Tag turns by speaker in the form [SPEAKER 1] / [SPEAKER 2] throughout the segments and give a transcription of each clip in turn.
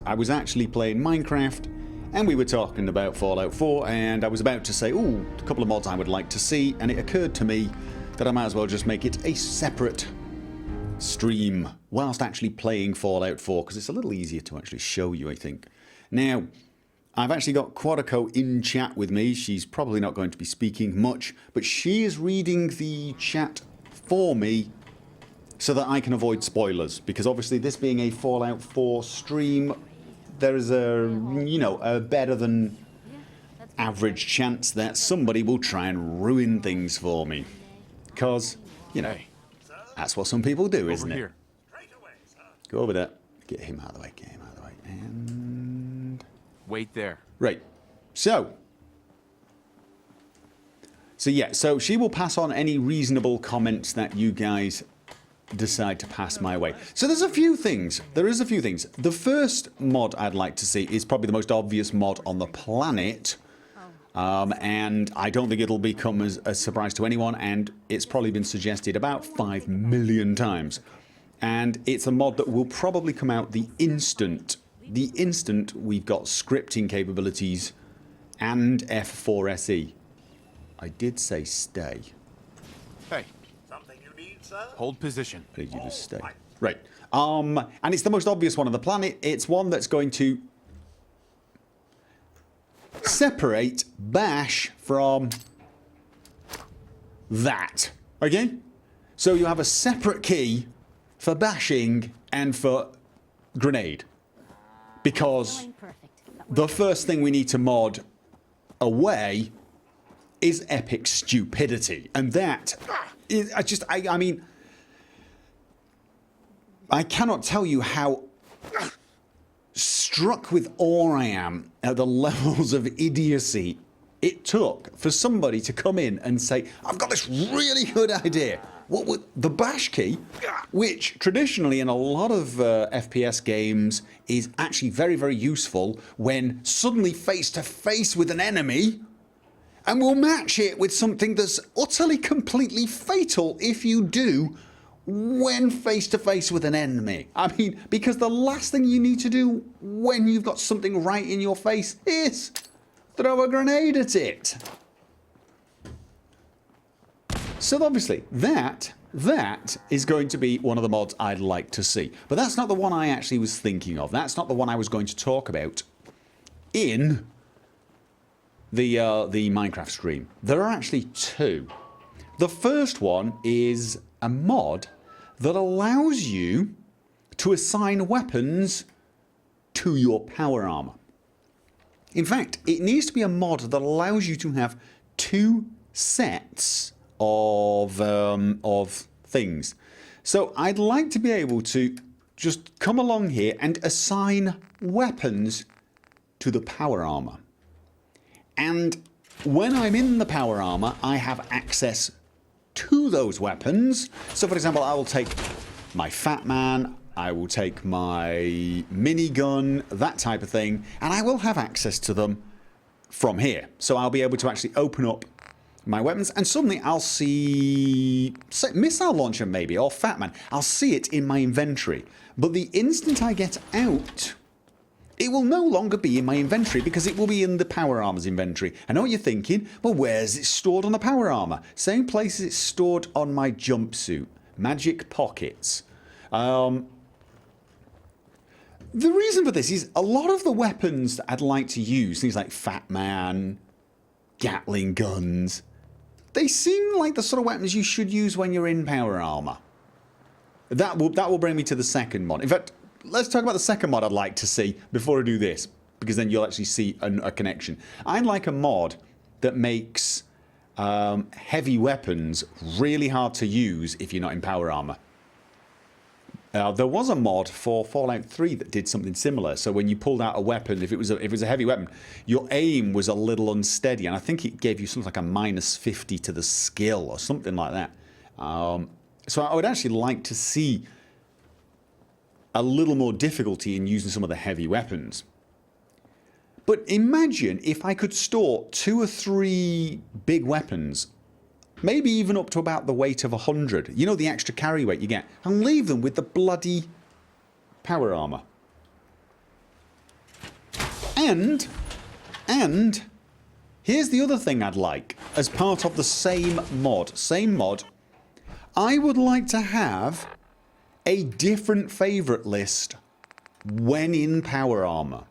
[SPEAKER 1] I was actually playing Minecraft and we were talking about Fallout 4 and I was about to say, ooh, a couple of mods I would like to see, and it occurred to me that I might as well just make it a separate stream whilst actually playing Fallout 4 because it's a little easier to actually show you, I think. Now, I've actually got Quadico in chat with me. She's probably not going to be speaking much, but she is reading the chat for me so that I can avoid spoilers, because obviously this being a Fallout 4 stream, there is a, you know, a better than average chance that somebody will try and ruin things for me. Because, you know, that's what some people do, isn't it? Go over there. Get him out of the way, get him out of the way. And...
[SPEAKER 2] wait there.
[SPEAKER 1] Right. So yeah, so she will pass on any reasonable comments that you guys decide to pass my way. So there's a few things. There is a few things. The first mod I'd like to see is probably the most obvious mod on the planet. And I don't think it'll become a surprise to anyone, and it's probably been suggested about 5 million times. And it's a mod that will probably come out the instant we've got scripting capabilities and F4SE. I did say stay.
[SPEAKER 2] Hey.
[SPEAKER 3] Something you need, sir?
[SPEAKER 2] Hold position.
[SPEAKER 1] I need you to stay. Right. And it's the most obvious one on the planet. It's one that's going to separate bash from that. Okay? So you have a separate key for bashing and for grenade. Because the first thing we need to mod away is epic stupidity. And that is, I mean, I cannot tell you how struck with awe I am at the levels of idiocy it took for somebody to come in and say, I've got this really good idea. What would the bash key, which traditionally in a lot of FPS games is actually very, very useful when suddenly face to face with an enemy, and we'll match it with something that's utterly completely fatal if you do when face to face with an enemy. I mean, because the last thing you need to do when you've got something right in your face is throw a grenade at it. So obviously that is going to be one of the mods I'd like to see. But that's not the one I actually was thinking of. That's not the one I was going to talk about in the Minecraft stream. There are actually two. The first one is a mod that allows you to assign weapons to your power armor. In fact, it needs to be a mod that allows you to have two sets of things. So I'd like to be able to just come along here and assign weapons to the power armor. And when I'm in the power armor, I have access to those weapons. So for example, I will take my Fat Man, I will take my minigun, that type of thing, and I will have access to them from here. So I'll be able to actually open up my weapons, and suddenly I'll see, say, missile launcher maybe, or Fat Man. I'll see it in my inventory. But the instant I get out, it will no longer be in my inventory because it will be in the power armor's inventory. I know what you're thinking, well, where's it stored on the power armor? Same place as it's stored on my jumpsuit. Magic pockets. The reason for this is a lot of the weapons that I'd like to use, things like Fat Man, Gatling guns, they seem like the sort of weapons you should use when you're in power armor. That will bring me to the second mod. In fact, let's talk about the second mod I'd like to see before I do this, because then you'll actually see a connection. I'd like a mod that makes heavy weapons really hard to use if you're not in power armor. There was a mod for Fallout 3 that did something similar. So when you pulled out a weapon, if it was a heavy weapon, your aim was a little unsteady, and I think it gave you something like a -50 to the skill or something like that. So I would actually like to see a little more difficulty in using some of the heavy weapons. But imagine if I could store 2 or 3 big weapons, maybe even up to about the weight of 100. You know, the extra carry weight you get, and leave them with the bloody power armor. And here's the other thing I'd like as part of the same mod. I would like to have a different favourite list when in power armour.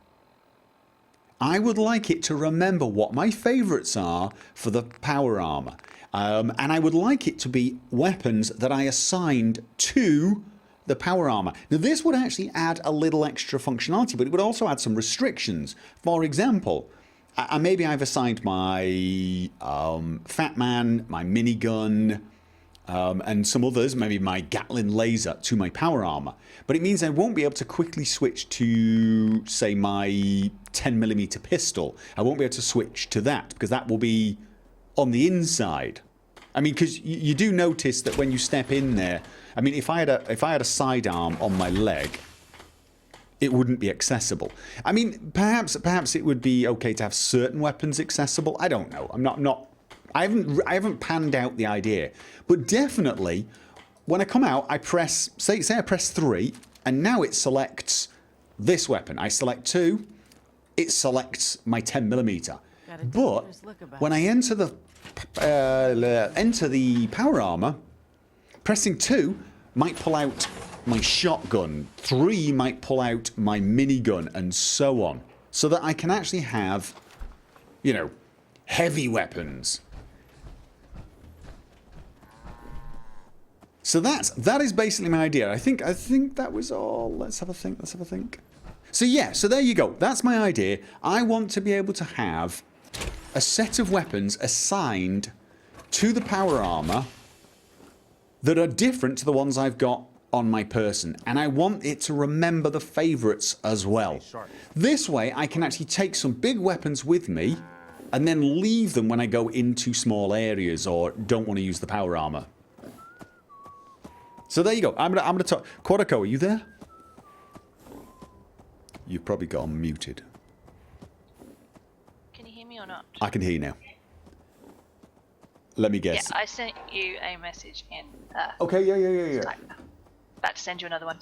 [SPEAKER 1] I would like it to remember what my favourites are for the power armour. And I would like it to be weapons that I assigned to the power armour. Now this would actually add a little extra functionality, but it would also add some restrictions. For example, maybe I've assigned my Fat Man, my minigun, and some others, maybe my Gatling laser, to my power armour. But it means I won't be able to quickly switch to, say, my 10mm pistol. I won't be able to switch to that because that will be on the inside. I mean, because you do notice that when you step in there, I mean, if I had a sidearm on my leg, it wouldn't be accessible. I mean, perhaps it would be okay to have certain weapons accessible. I don't know. I haven't panned out the idea, but definitely when I come out, I press say I press 3, and now it selects this weapon. I select 2, it selects my 10mm. But when I enter the power armor, pressing 2 might pull out my shotgun, 3 might pull out my minigun, and so on, so that I can actually have, you know, heavy weapons. So that is basically my idea. I think that was all. Let's have a think. So yeah, so there you go. That's my idea. I want to be able to have a set of weapons assigned to the power armor that are different to the ones I've got on my person, and I want it to remember the favorites as well. This way I can actually take some big weapons with me and then leave them when I go into small areas or don't want to use the power armor. So there you go. I'm gonna talk. Quadico, are you there? You've probably got on muted.
[SPEAKER 3] Can you hear me or not?
[SPEAKER 1] I can hear you now. Let me guess.
[SPEAKER 3] Yeah, I sent you a message in.
[SPEAKER 1] Okay, yeah.
[SPEAKER 3] Skype. About to send you another one.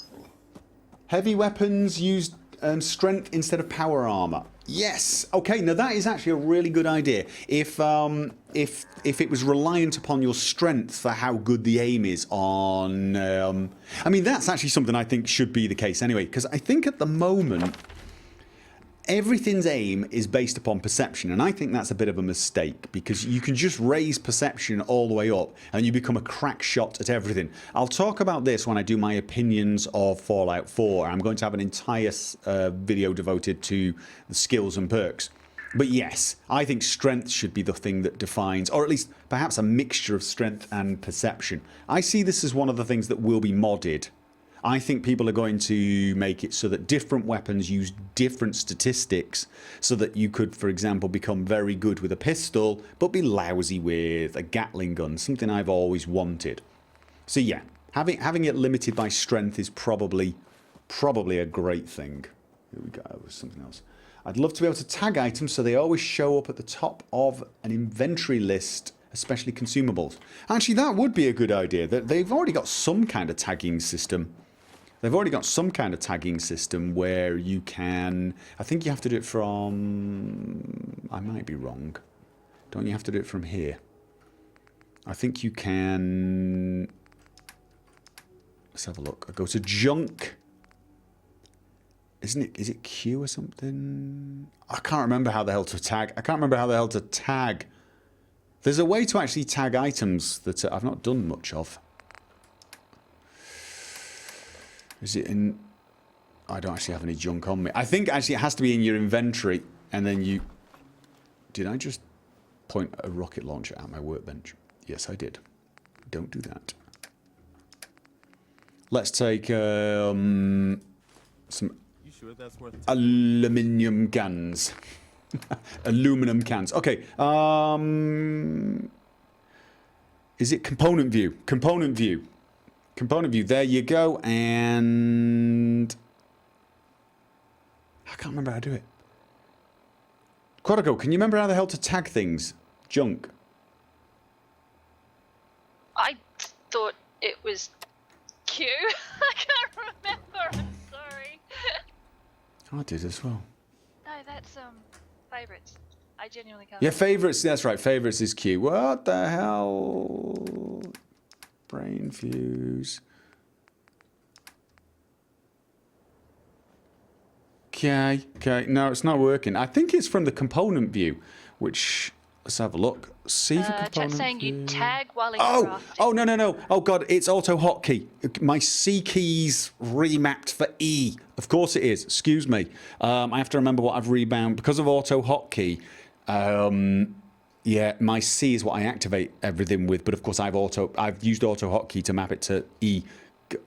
[SPEAKER 1] Heavy weapons use strength instead of power armor. Yes. Okay. Now that is actually a really good idea. If it was reliant upon your strength for how good the aim is on, I mean that's actually something I think should be the case anyway. Because I think at the moment everything's aim is based upon perception, and I think that's a bit of a mistake because you can just raise perception all the way up and you become a crack shot at everything. I'll talk about this when I do my opinions of Fallout 4. I'm going to have an entire video devoted to the skills and perks. But yes, I think strength should be the thing that defines, or at least perhaps a mixture of strength and perception. I see this as one of the things that will be modded. I think people are going to make it so that different weapons use different statistics so that you could, for example, become very good with a pistol but be lousy with a Gatling gun, something I've always wanted. So yeah, having it limited by strength is probably a great thing. Here we go, something else. I'd love to be able to tag items so they always show up at the top of an inventory list, especially consumables. Actually, that would be a good idea. They've already got some kind of tagging system. They've already got some kind of tagging system where you can... I think you have to do it from... I might be wrong. Don't you have to do it from here? I think you can... Let's have a look. I go to junk. Isn't it? Is it Q or something? I can't remember how the hell to tag. I can't remember how the hell to tag. There's a way to actually tag items that I've not done much of. Is it in... I don't actually have any junk on me. I think actually it has to be in your inventory and then you... Did I just point a rocket launcher at my workbench? Yes, I did. Don't do that. Let's take some
[SPEAKER 4] You sure that's worth
[SPEAKER 1] aluminium cans. Aluminum cans. Okay. Is it component view? Component view. Component view. There you go. And I can't remember how to do it. Quadico, can you remember how the hell to tag things? Junk.
[SPEAKER 3] I thought it was Q. I can't remember. I'm sorry.
[SPEAKER 1] I did as well.
[SPEAKER 3] No, That's favorites. I genuinely can't.
[SPEAKER 1] Yeah, favorites. That's right. Favorites is Q. What the hell? Brain fuse. Okay. No, it's not working. I think it's from the component view, which let's have a look. See the component
[SPEAKER 3] Chat's saying
[SPEAKER 1] view.
[SPEAKER 3] you tag while in
[SPEAKER 1] Oh,
[SPEAKER 3] crafting.
[SPEAKER 1] oh no. Oh god, it's auto hotkey. My C keys remapped for E. Of course it is. Excuse me. I have to remember what I've rebound because of auto hotkey. Yeah, my C is what I activate everything with, but of course I've used auto hotkey to map it to E.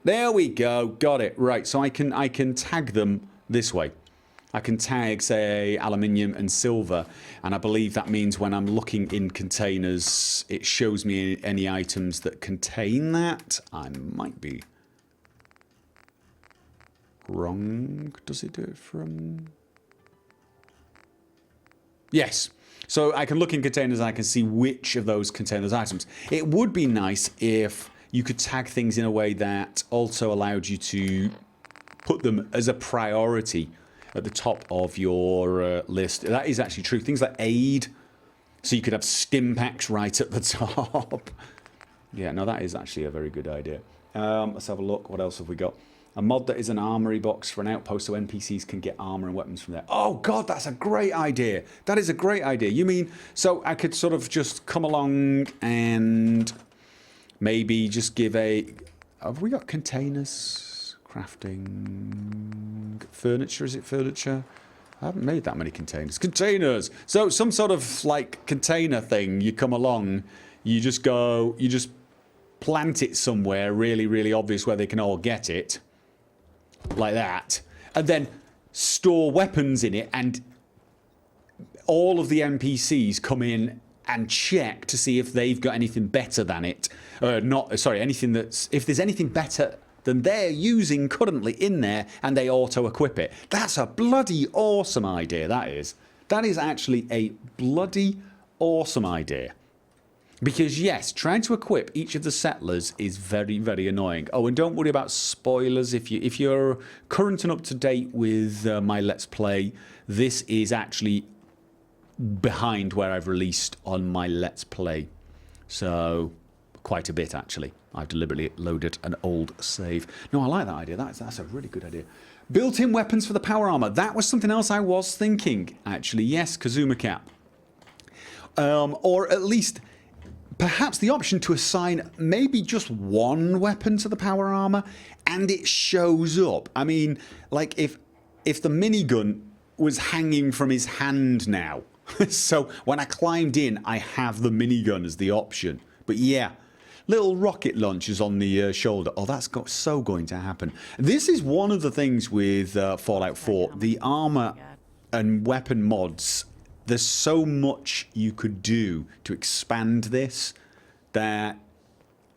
[SPEAKER 1] There we go. Got it. Right. So I can tag them this way. I can tag, say, aluminium and silver, and I believe that means when I'm looking in containers, it shows me any items that contain that. I might be wrong. Does it do it from... Yes. So I can look in containers and I can see which of those contain those items. It would be nice if you could tag things in a way that also allowed you to put them as a priority at the top of your list. That is actually true. Things like aid, so you could have Stimpacks right at the top. Yeah, no, that is actually a very good idea. Let's have a look. What else have we got? A mod that is an armory box for an outpost so NPCs can get armor and weapons from there. Oh god, that's a great idea. That is a great idea. You mean, so I could sort of just come along and maybe just give a... Have we got containers? Crafting... Furniture, is it furniture? I haven't made that many containers. Containers! So some sort of like container thing, you come along, you just go, you just plant it somewhere really, really obvious where they can all get it. Like that. And then store weapons in it, and all of the NPCs come in and check to see if they've got anything better than it. Anything that's... If there's anything better than they're using currently in there, and they auto-equip it. That's a bloody awesome idea, that is. That is actually a bloody awesome idea. Because yes, trying to equip each of the settlers is very, very annoying. Oh, and don't worry about spoilers. If you're current and up to date with my Let's Play, this is actually behind where I've released on my Let's Play. So, quite a bit actually. I've deliberately loaded an old save. No, I like that idea. That's a really good idea. Built-in weapons for the power armor. That was something else I was thinking, actually. Yes, Kazuma Cap. Or at least... perhaps the option to assign maybe just one weapon to the power armor and it shows up. I mean, like if the minigun was hanging from his hand now. So when I climbed in, I have the minigun as the option. But yeah, little rocket launchers on the shoulder. Oh, that's so going to happen. This is one of the things with Fallout 4. The armor and weapon mods, there's so much you could do to expand this that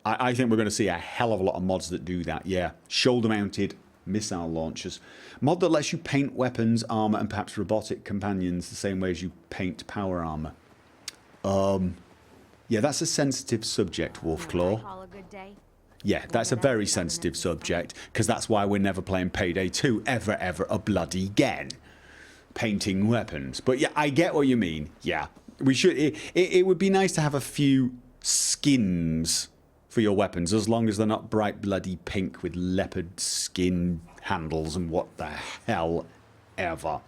[SPEAKER 1] I think we're going to see a hell of a lot of mods that do that. Yeah, shoulder-mounted missile launchers. Mod that lets you paint weapons, armor, and perhaps robotic companions the same way as you paint power armor. Yeah, that's a sensitive subject, Wolfclaw. Yeah, that's a very sensitive subject, because that's why we're never playing Payday 2 ever a bloody again. Painting weapons. But yeah, I get what you mean. Yeah, we should. It would be nice to have a few skins for your weapons, as long as they're not bright bloody pink with leopard skin handles and what the hell ever.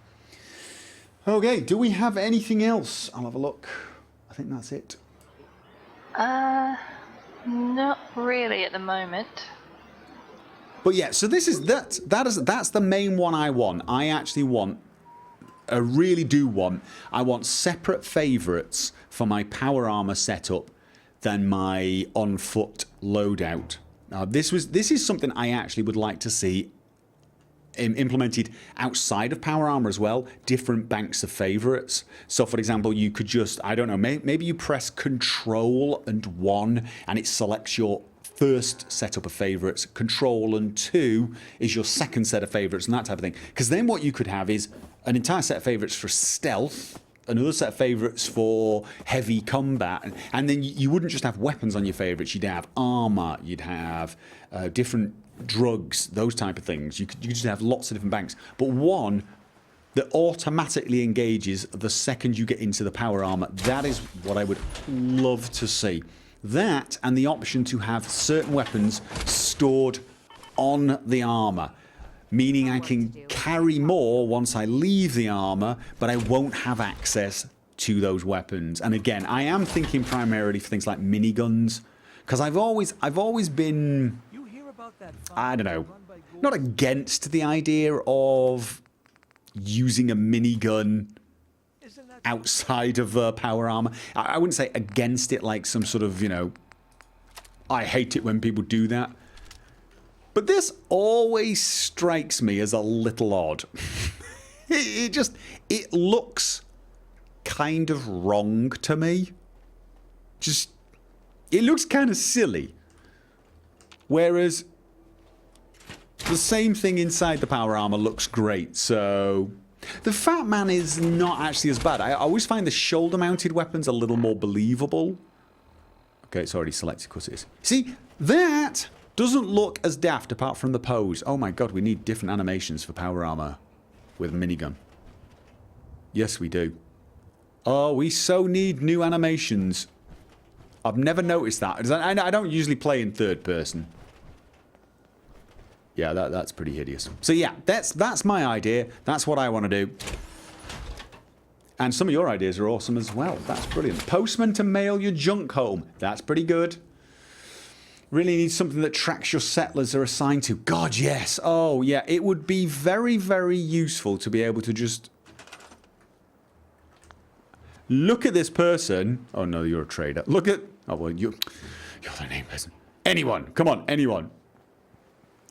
[SPEAKER 1] Okay, do we have anything else? I'll have a look. I think that's it.
[SPEAKER 3] Not really at the moment.
[SPEAKER 1] But yeah, so this is that's the main one I want. I actually want. I really do want. I want separate favourites for my power armor setup than my on foot loadout. This is something I actually would like to see implemented outside of power armor as well. Different banks of favourites. So for example, you could just, I don't know, maybe you press Control and 1 and it selects your first setup of favourites. Control and 2 is your second set of favourites and that type of thing. Because then what you could have is an entire set of favourites for stealth, another set of favourites for heavy combat, and then you wouldn't just have weapons on your favourites, you'd have armour, you'd have different drugs, those type of things. You could just have lots of different banks. But one that automatically engages the second you get into the power armor. That is what I would love to see. That and the option to have certain weapons stored on the armor, meaning I can carry more once I leave the armor, but I won't have access to those weapons. And again, I am thinking primarily for things like miniguns, because I've always been, I don't know, not against the idea of using a minigun outside of power armor. I wouldn't say against it like some sort of, you know, I hate it when people do that. But this always strikes me as a little odd. It looks kind of wrong to me. It looks kind of silly. Whereas the same thing inside the power armor looks great, so the Fat Man is not actually as bad. I always find the shoulder-mounted weapons a little more believable. Okay, it's already selected because it is. See, that doesn't look as daft apart from the pose. Oh my god, we need different animations for power armor with minigun. Yes, we do. Oh, we so need new animations. I've never noticed that. I don't usually play in third person. Yeah, that's pretty hideous. So yeah, that's my idea. That's what I want to do. And some of your ideas are awesome as well. That's brilliant. Postman to mail your junk home. That's pretty good. Really need something that tracks your settlers are assigned to. God, yes. Oh, yeah. It would be very, very useful to be able to just look at this person. Oh, no, you're a trader. Look at... Oh, well, you're the name person. Anyone. Come on, anyone.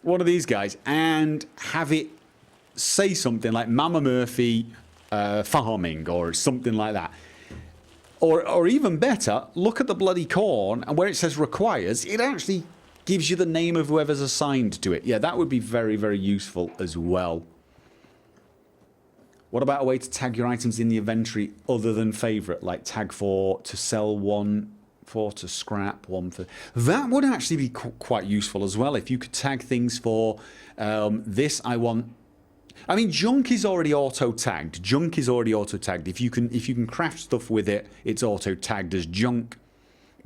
[SPEAKER 1] One of these guys. And have it say something like Mama Murphy farming or something like that. Or even better, look at the bloody corn, and where it says requires, it actually gives you the name of whoever's assigned to it. Yeah, that would be very, very useful as well. What about a way to tag your items in the inventory other than favourite? Like tag for to sell, one for to scrap, one for... That would actually be quite useful as well. If you could tag things for this I want... I mean, junk is already auto-tagged. Junk is already auto-tagged. If you can craft stuff with it, it's auto-tagged as junk.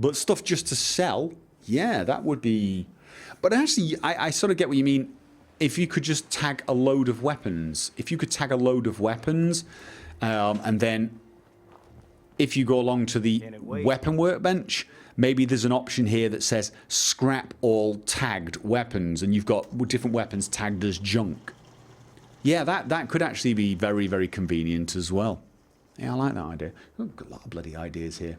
[SPEAKER 1] But stuff just to sell, yeah, that would be... But actually, I sort of get what you mean. If you could just tag a load of weapons. If you could tag a load of weapons, and then if you go along to the weapon workbench, maybe there's an option here that says scrap all tagged weapons, and you've got different weapons tagged as junk. Yeah, that could actually be very, very convenient as well. Yeah, I like that idea. We've got a lot of bloody ideas here.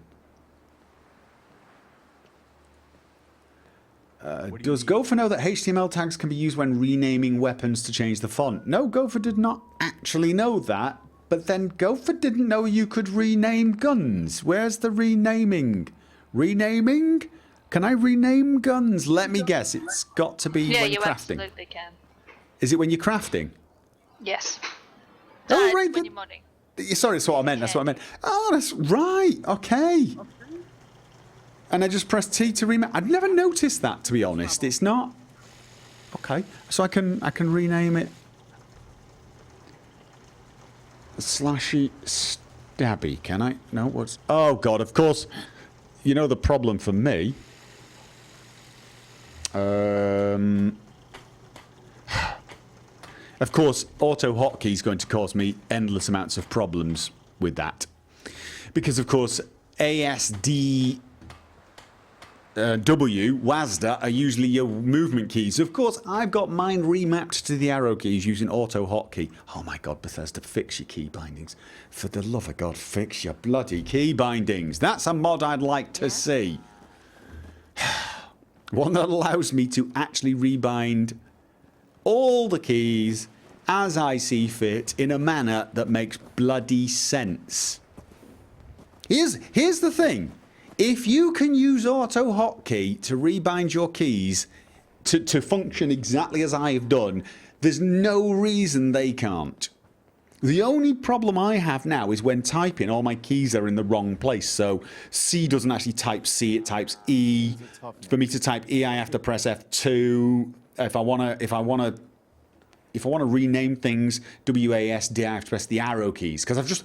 [SPEAKER 1] Does Gopher know that HTML tags can be used when renaming weapons to change the font? No, Gopher did not actually know that. But then Gopher didn't know you could rename guns. Where's the renaming? Renaming? Can I rename guns? Let me guess. It's got to be when
[SPEAKER 3] you
[SPEAKER 1] crafting.
[SPEAKER 3] absolutely can.
[SPEAKER 1] Is it when you're crafting?
[SPEAKER 3] Yes.
[SPEAKER 1] Oh, right.
[SPEAKER 3] When you're modding.
[SPEAKER 1] Sorry, that's what I meant. That's what I meant. Oh, that's right. Okay. And I just press T to rename. I'd never noticed that, to be honest. It's not. Okay. So I can rename it. Slashy Stabby. Can I? No. What's? Oh God. Of course. You know the problem for me. Of course, auto hotkey is going to cause me endless amounts of problems with that. Because, of course, ASD, W, WASD are usually your movement keys. Of course, I've got mine remapped to the arrow keys using auto hotkey. Oh my God, Bethesda, fix your key bindings. For the love of God, fix your bloody key bindings. That's a mod I'd like to see. One that allows me to actually rebind all the keys as I see fit in a manner that makes bloody sense. Here's the thing. If you can use auto hotkey to rebind your keys to function exactly as I have done, there's no reason they can't. The only problem I have now is when typing, all my keys are in the wrong place. So C doesn't actually type C, it types E. For me to type E, I have to press F2. If I wanna if I want to rename things WASD, I have to press the arrow keys. Because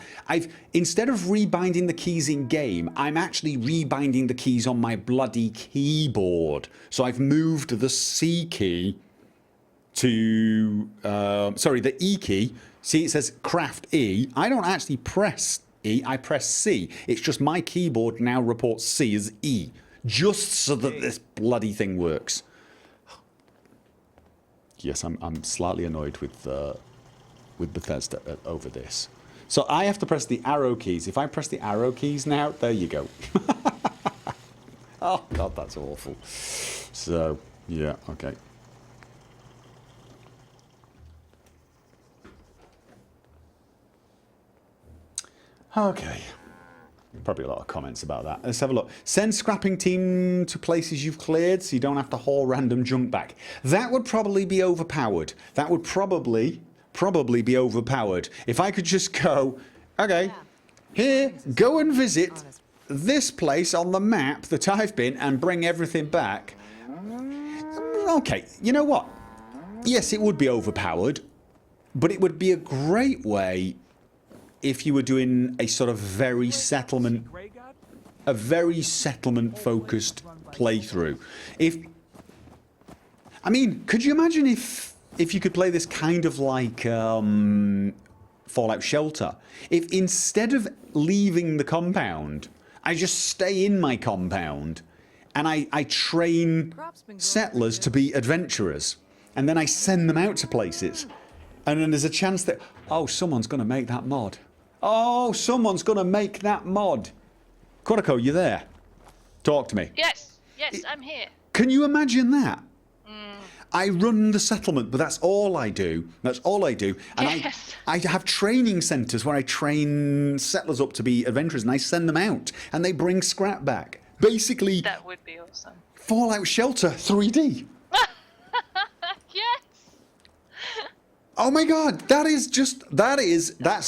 [SPEAKER 1] instead of rebinding the keys in game, I'm actually rebinding the keys on my bloody keyboard. So I've moved the C key to, the E key. See, it says craft E. I don't actually press E, I press C. It's just my keyboard now reports C as E. Just so that this bloody thing works. Yes, I'm slightly annoyed with Bethesda over this. So I have to press the arrow keys. If I press the arrow keys now, there you go. Oh, God, that's awful. So, yeah, okay. Okay. Probably a lot of comments about that. Let's have a look. Send scrapping team to places you've cleared so you don't have to haul random junk back. That would probably be overpowered. That would probably be overpowered. If I could just go, okay, here, go and visit this place on the map that I've been and bring everything back. Okay, you know what? Yes, it would be overpowered, but it would be a great way if you were doing a sort of very settlement focused playthrough. Could you imagine if you could play this kind of like Fallout Shelter? If instead of leaving the compound, I just stay in my compound and I train settlers to be adventurers, and then I send them out to places, and then there's a chance that, oh, someone's going to make that mod. Oh, someone's going to make that mod. Koroko, you there? Talk to me.
[SPEAKER 3] Yes, I'm here.
[SPEAKER 1] Can you imagine that? I run the settlement, but that's all I do. That's all I do. And
[SPEAKER 3] yes.
[SPEAKER 1] I have training centres where I train settlers up to be adventurers, and I send them out, and they bring scrap back. Basically,
[SPEAKER 3] that would be awesome.
[SPEAKER 1] Fallout Shelter 3D.
[SPEAKER 3] Yes.
[SPEAKER 1] Oh my God, that's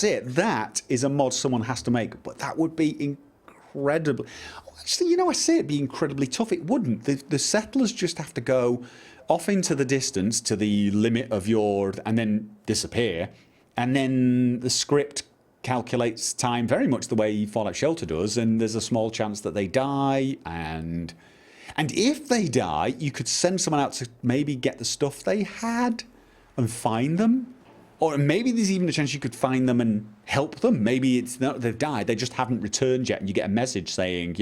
[SPEAKER 1] it. That is a mod someone has to make, but that would be incredible. Actually, I say it'd be incredibly tough. It wouldn't. The settlers just have to go off into the distance to the limit of and then disappear, and then the script calculates time very much the way Fallout Shelter does, and there's a small chance that they die, and if they die, you could send someone out to maybe get the stuff they had and find them. Or maybe there's even a chance you could find them and help them. Maybe it's not they've died, they just haven't returned yet, and you get a message saying,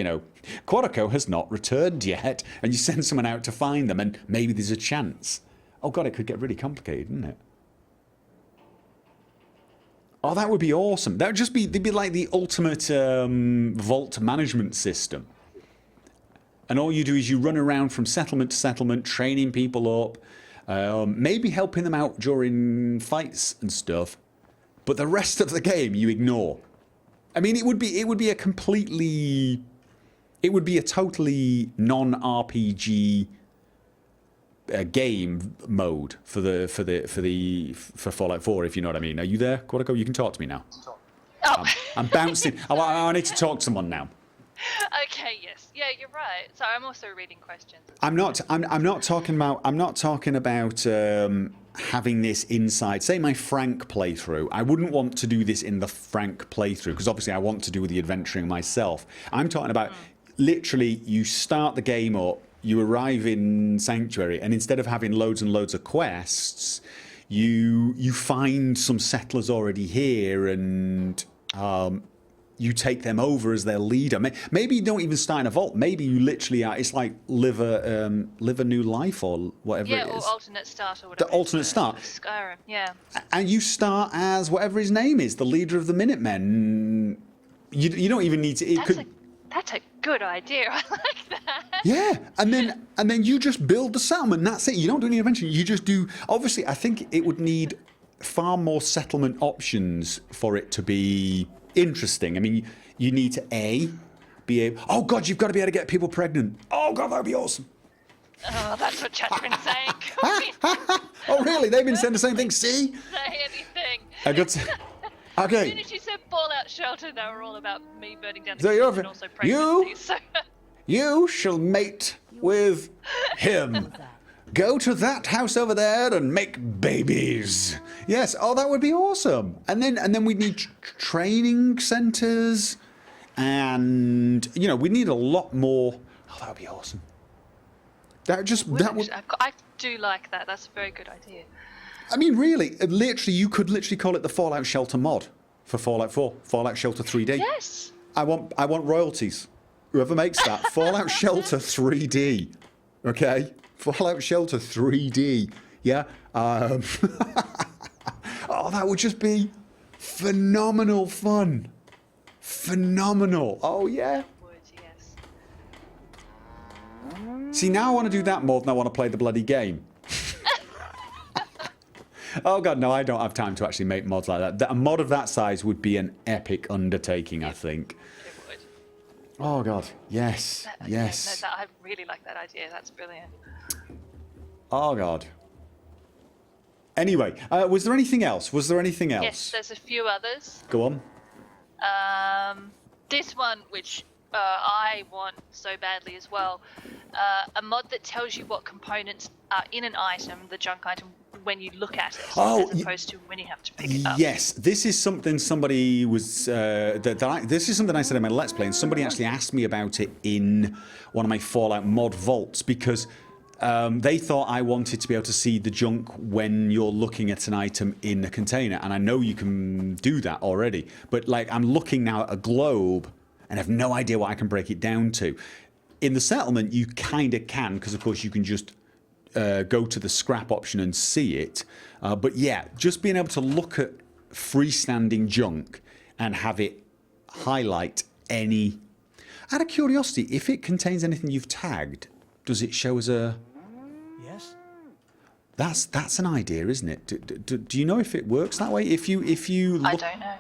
[SPEAKER 1] Koroko has not returned yet, and you send someone out to find them, and maybe there's a chance. Oh God, it could get really complicated, wouldn't it? Oh, that would be awesome. That would just be, they'd be like the ultimate vault management system. And all you do is you run around from settlement to settlement, training people up, maybe helping them out during fights and stuff, but the rest of the game you ignore. It would be a totally non-RPG game mode for Fallout 4, if you know what I mean. Are you there, Koroko? You can talk to me now.
[SPEAKER 3] Oh.
[SPEAKER 1] I'm bouncing. I need to talk to someone now.
[SPEAKER 3] Okay, yes. Yeah, you're right. So I'm also reading questions.
[SPEAKER 1] I'm not talking about having this inside, say, my Frank playthrough. I wouldn't want to do this in the Frank playthrough, because obviously I want to do the adventuring myself. I'm talking about literally you start the game up, you arrive in Sanctuary, and instead of having loads and loads of quests, you find some settlers already here, and you take them over as their leader. Maybe you don't even start in a vault. Maybe you literally are. It's like live a new life or whatever it is.
[SPEAKER 3] Yeah, or alternate start or whatever.
[SPEAKER 1] The alternate start.
[SPEAKER 3] Skyrim, yeah.
[SPEAKER 1] And you start as whatever his name is, the leader of the Minutemen. You don't even need to.
[SPEAKER 3] That's a good idea. I like that.
[SPEAKER 1] Yeah, and then you just build the settlement. That's it. You don't do any adventure. You just do. Obviously, I think it would need far more settlement options for it to be interesting. You need to be able. Oh God, you've got to be able to get people pregnant. Oh God, that would be awesome.
[SPEAKER 3] Oh, that's what chat's been saying.
[SPEAKER 1] Oh really? They've been saying the same thing. See?
[SPEAKER 3] Say anything.
[SPEAKER 1] I got to.
[SPEAKER 3] As
[SPEAKER 1] Okay.
[SPEAKER 3] soon as you said Fallout Shelter, they were all about me burning down the
[SPEAKER 1] So
[SPEAKER 3] kitchen
[SPEAKER 1] you're
[SPEAKER 3] and also pregnancy. So.
[SPEAKER 1] You shall mate with him. Go to that house over there and make babies. Yes. Oh, that would be awesome. And then we need training centers, and we need a lot more. Oh, that would be awesome. That would.
[SPEAKER 3] I do like that. That's a very good idea.
[SPEAKER 1] I mean, really, you could literally call it the Fallout Shelter mod for Fallout 4, Fallout Shelter 3D.
[SPEAKER 3] Yes.
[SPEAKER 1] I want royalties. Whoever makes that, Fallout Shelter 3D. Okay, Fallout Shelter 3D. Yeah. Oh, that would just be phenomenal fun. Phenomenal. Oh yeah.
[SPEAKER 3] It would, yes.
[SPEAKER 1] See, now I want to do that more than I want to play the bloody game. Oh god, no, I don't have time to actually make mods like that. A mod of that size would be an epic undertaking, I think.
[SPEAKER 3] It would.
[SPEAKER 1] Oh god, yes, yes.
[SPEAKER 3] No, I really like that idea. That's brilliant.
[SPEAKER 1] Oh god. Anyway, was there anything else?
[SPEAKER 3] Yes, there's a few others.
[SPEAKER 1] Go on.
[SPEAKER 3] This one, which I want so badly as well, a mod that tells you what components are in an item, the junk item, when you look at it, as opposed to when you have to pick it up.
[SPEAKER 1] Yes, this is something somebody was. This is something I said in my Let's Play, and somebody actually asked me about it in one of my Fallout mod vaults because they thought I wanted to be able to see the junk when you're looking at an item in a container, and I know you can do that already. But like, I'm looking now at a globe, and I have no idea what I can break it down to. In the settlement, you kind of can, because of course you can just go to the scrap option and see it. But yeah, just being able to look at freestanding junk and have it highlight any. Out of curiosity, if it contains anything you've tagged, does it show as a?
[SPEAKER 4] Yes.
[SPEAKER 1] That's an idea, isn't it? Do you know if it works that way? If you look...
[SPEAKER 3] I don't know.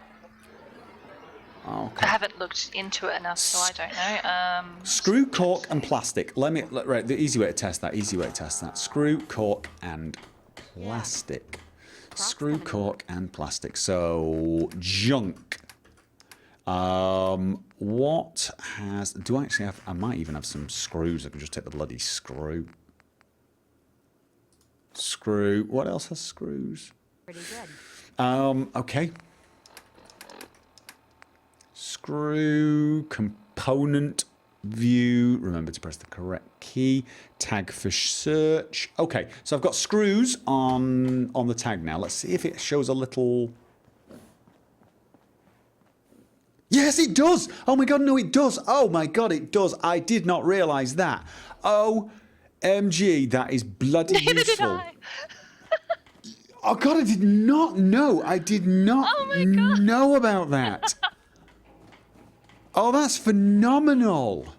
[SPEAKER 1] Okay.
[SPEAKER 3] I haven't looked into it enough, so I don't know.
[SPEAKER 1] Screw, cork, and plastic. Right, the easy way to test that. Screw, cork, and plastic. Screw, cork, and plastic. So junk. What has? Do I actually have? I might even have some screws. I can just take the bloody screw. Screw. What else has screws?
[SPEAKER 5] Pretty good.
[SPEAKER 1] Okay. Screw, component, view. Remember to press the correct key. Tag for search. Okay, so I've got screws on the tag now. Let's see if it shows a little. Yes, it does. Oh my god, no, it does. Oh my god, it does. I did not realise that. OMG, that is bloody
[SPEAKER 3] Neither
[SPEAKER 1] useful.
[SPEAKER 3] did I.
[SPEAKER 1] Oh god, I did not know. I did not know about that. Oh, that's phenomenal.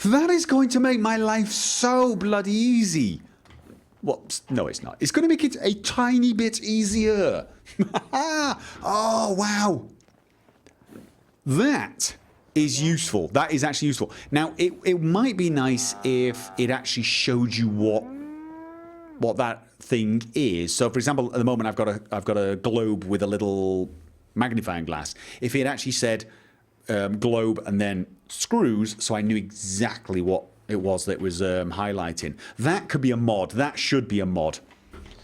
[SPEAKER 1] That is going to make my life so bloody easy. Well, no, it's not. It's going to make it a tiny bit easier. Oh, wow. That is useful. That is actually useful. Now, it might be nice if it actually showed you what that thing is. So, for example, at the moment, I've got a globe with a little magnifying glass. If it actually said globe and then screws, so I knew exactly what it was that was highlighting. That could be a mod. That should be a mod.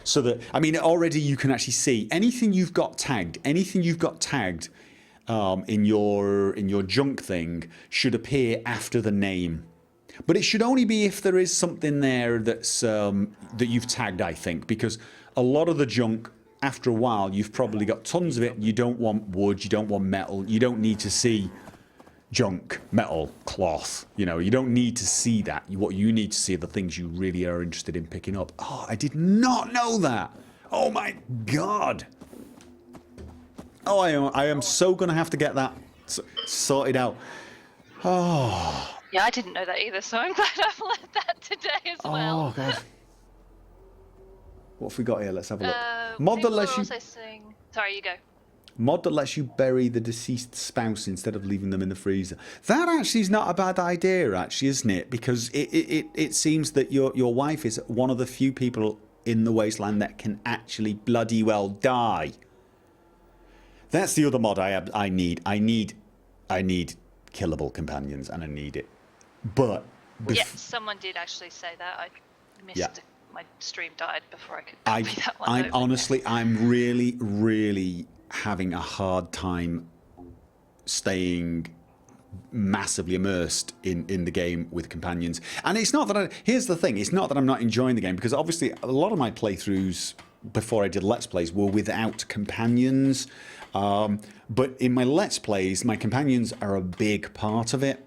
[SPEAKER 1] So that, I mean, already you can actually see anything you've got tagged. Anything you've got tagged in your junk thing should appear after the name. But it should only be if there is something there that's that you've tagged, I think, because a lot of the junk, after a while, you've probably got tons of it. You don't want wood, you don't want metal, you don't need to see junk, metal, cloth. You know, you don't need to see that. What you need to see are the things you really are interested in picking up. Oh, I did not know that. Oh my god. Oh, I am so going to have to get that sorted out. Oh.
[SPEAKER 3] Yeah, I didn't know that either, so I'm glad I've learned that today as well.
[SPEAKER 1] Oh, God. What have we got here? Let's have a look.
[SPEAKER 3] Mod that lets you... Sorry, you go.
[SPEAKER 1] Mod that lets you bury the deceased spouse instead of leaving them in the freezer. That actually is not a bad idea, actually, isn't it? Because it seems that your wife is one of the few people in the wasteland that can actually bloody well die. That's the other mod I need. I need killable companions, and I need it. But
[SPEAKER 3] yeah, someone did actually say that. I missed.
[SPEAKER 1] Yeah.
[SPEAKER 3] My stream died before I could copy that one.
[SPEAKER 1] I'm
[SPEAKER 3] over.
[SPEAKER 1] honestly, I'm really, really having a hard time staying massively immersed in the game with companions. And it's not that here's the thing, it's not that I'm not enjoying the game, because obviously a lot of my playthroughs before I did Let's Plays were without companions. But in my Let's Plays, my companions are a big part of it.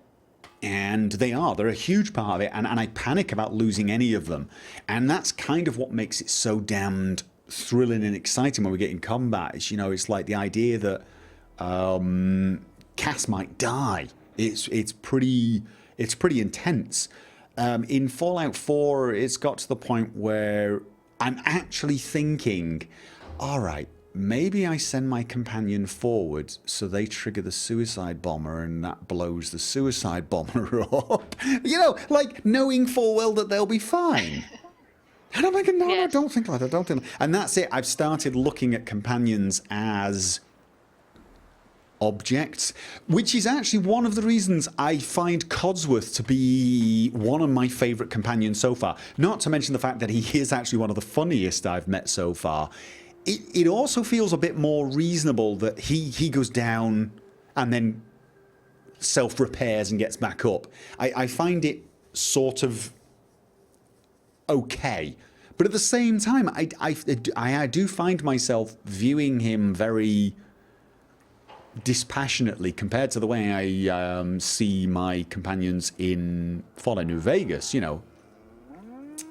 [SPEAKER 1] And they're a huge part of it, and I panic about losing any of them. And that's kind of what makes it so damned thrilling and exciting when we get in combat. It's, you know, it's like the idea that Cass might die. It's pretty intense. In Fallout 4, it's got to the point where I'm actually thinking, all right, maybe I send my companion forward so they trigger the suicide bomber and that blows the suicide bomber up. You know, like knowing full well that they'll be fine. And I'm like, no,
[SPEAKER 3] Yes.
[SPEAKER 1] don't think like that, don't think like that. And that's it. I've started looking at companions as objects, which is actually one of the reasons I find Codsworth to be one of my favourite companions so far. Not to mention the fact that he is actually one of the funniest I've met so far. It also feels a bit more reasonable that he goes down and then self-repairs and gets back up. I find it sort of okay. But at the same time, I do find myself viewing him very dispassionately compared to the way I see my companions in Fallout New Vegas, you know.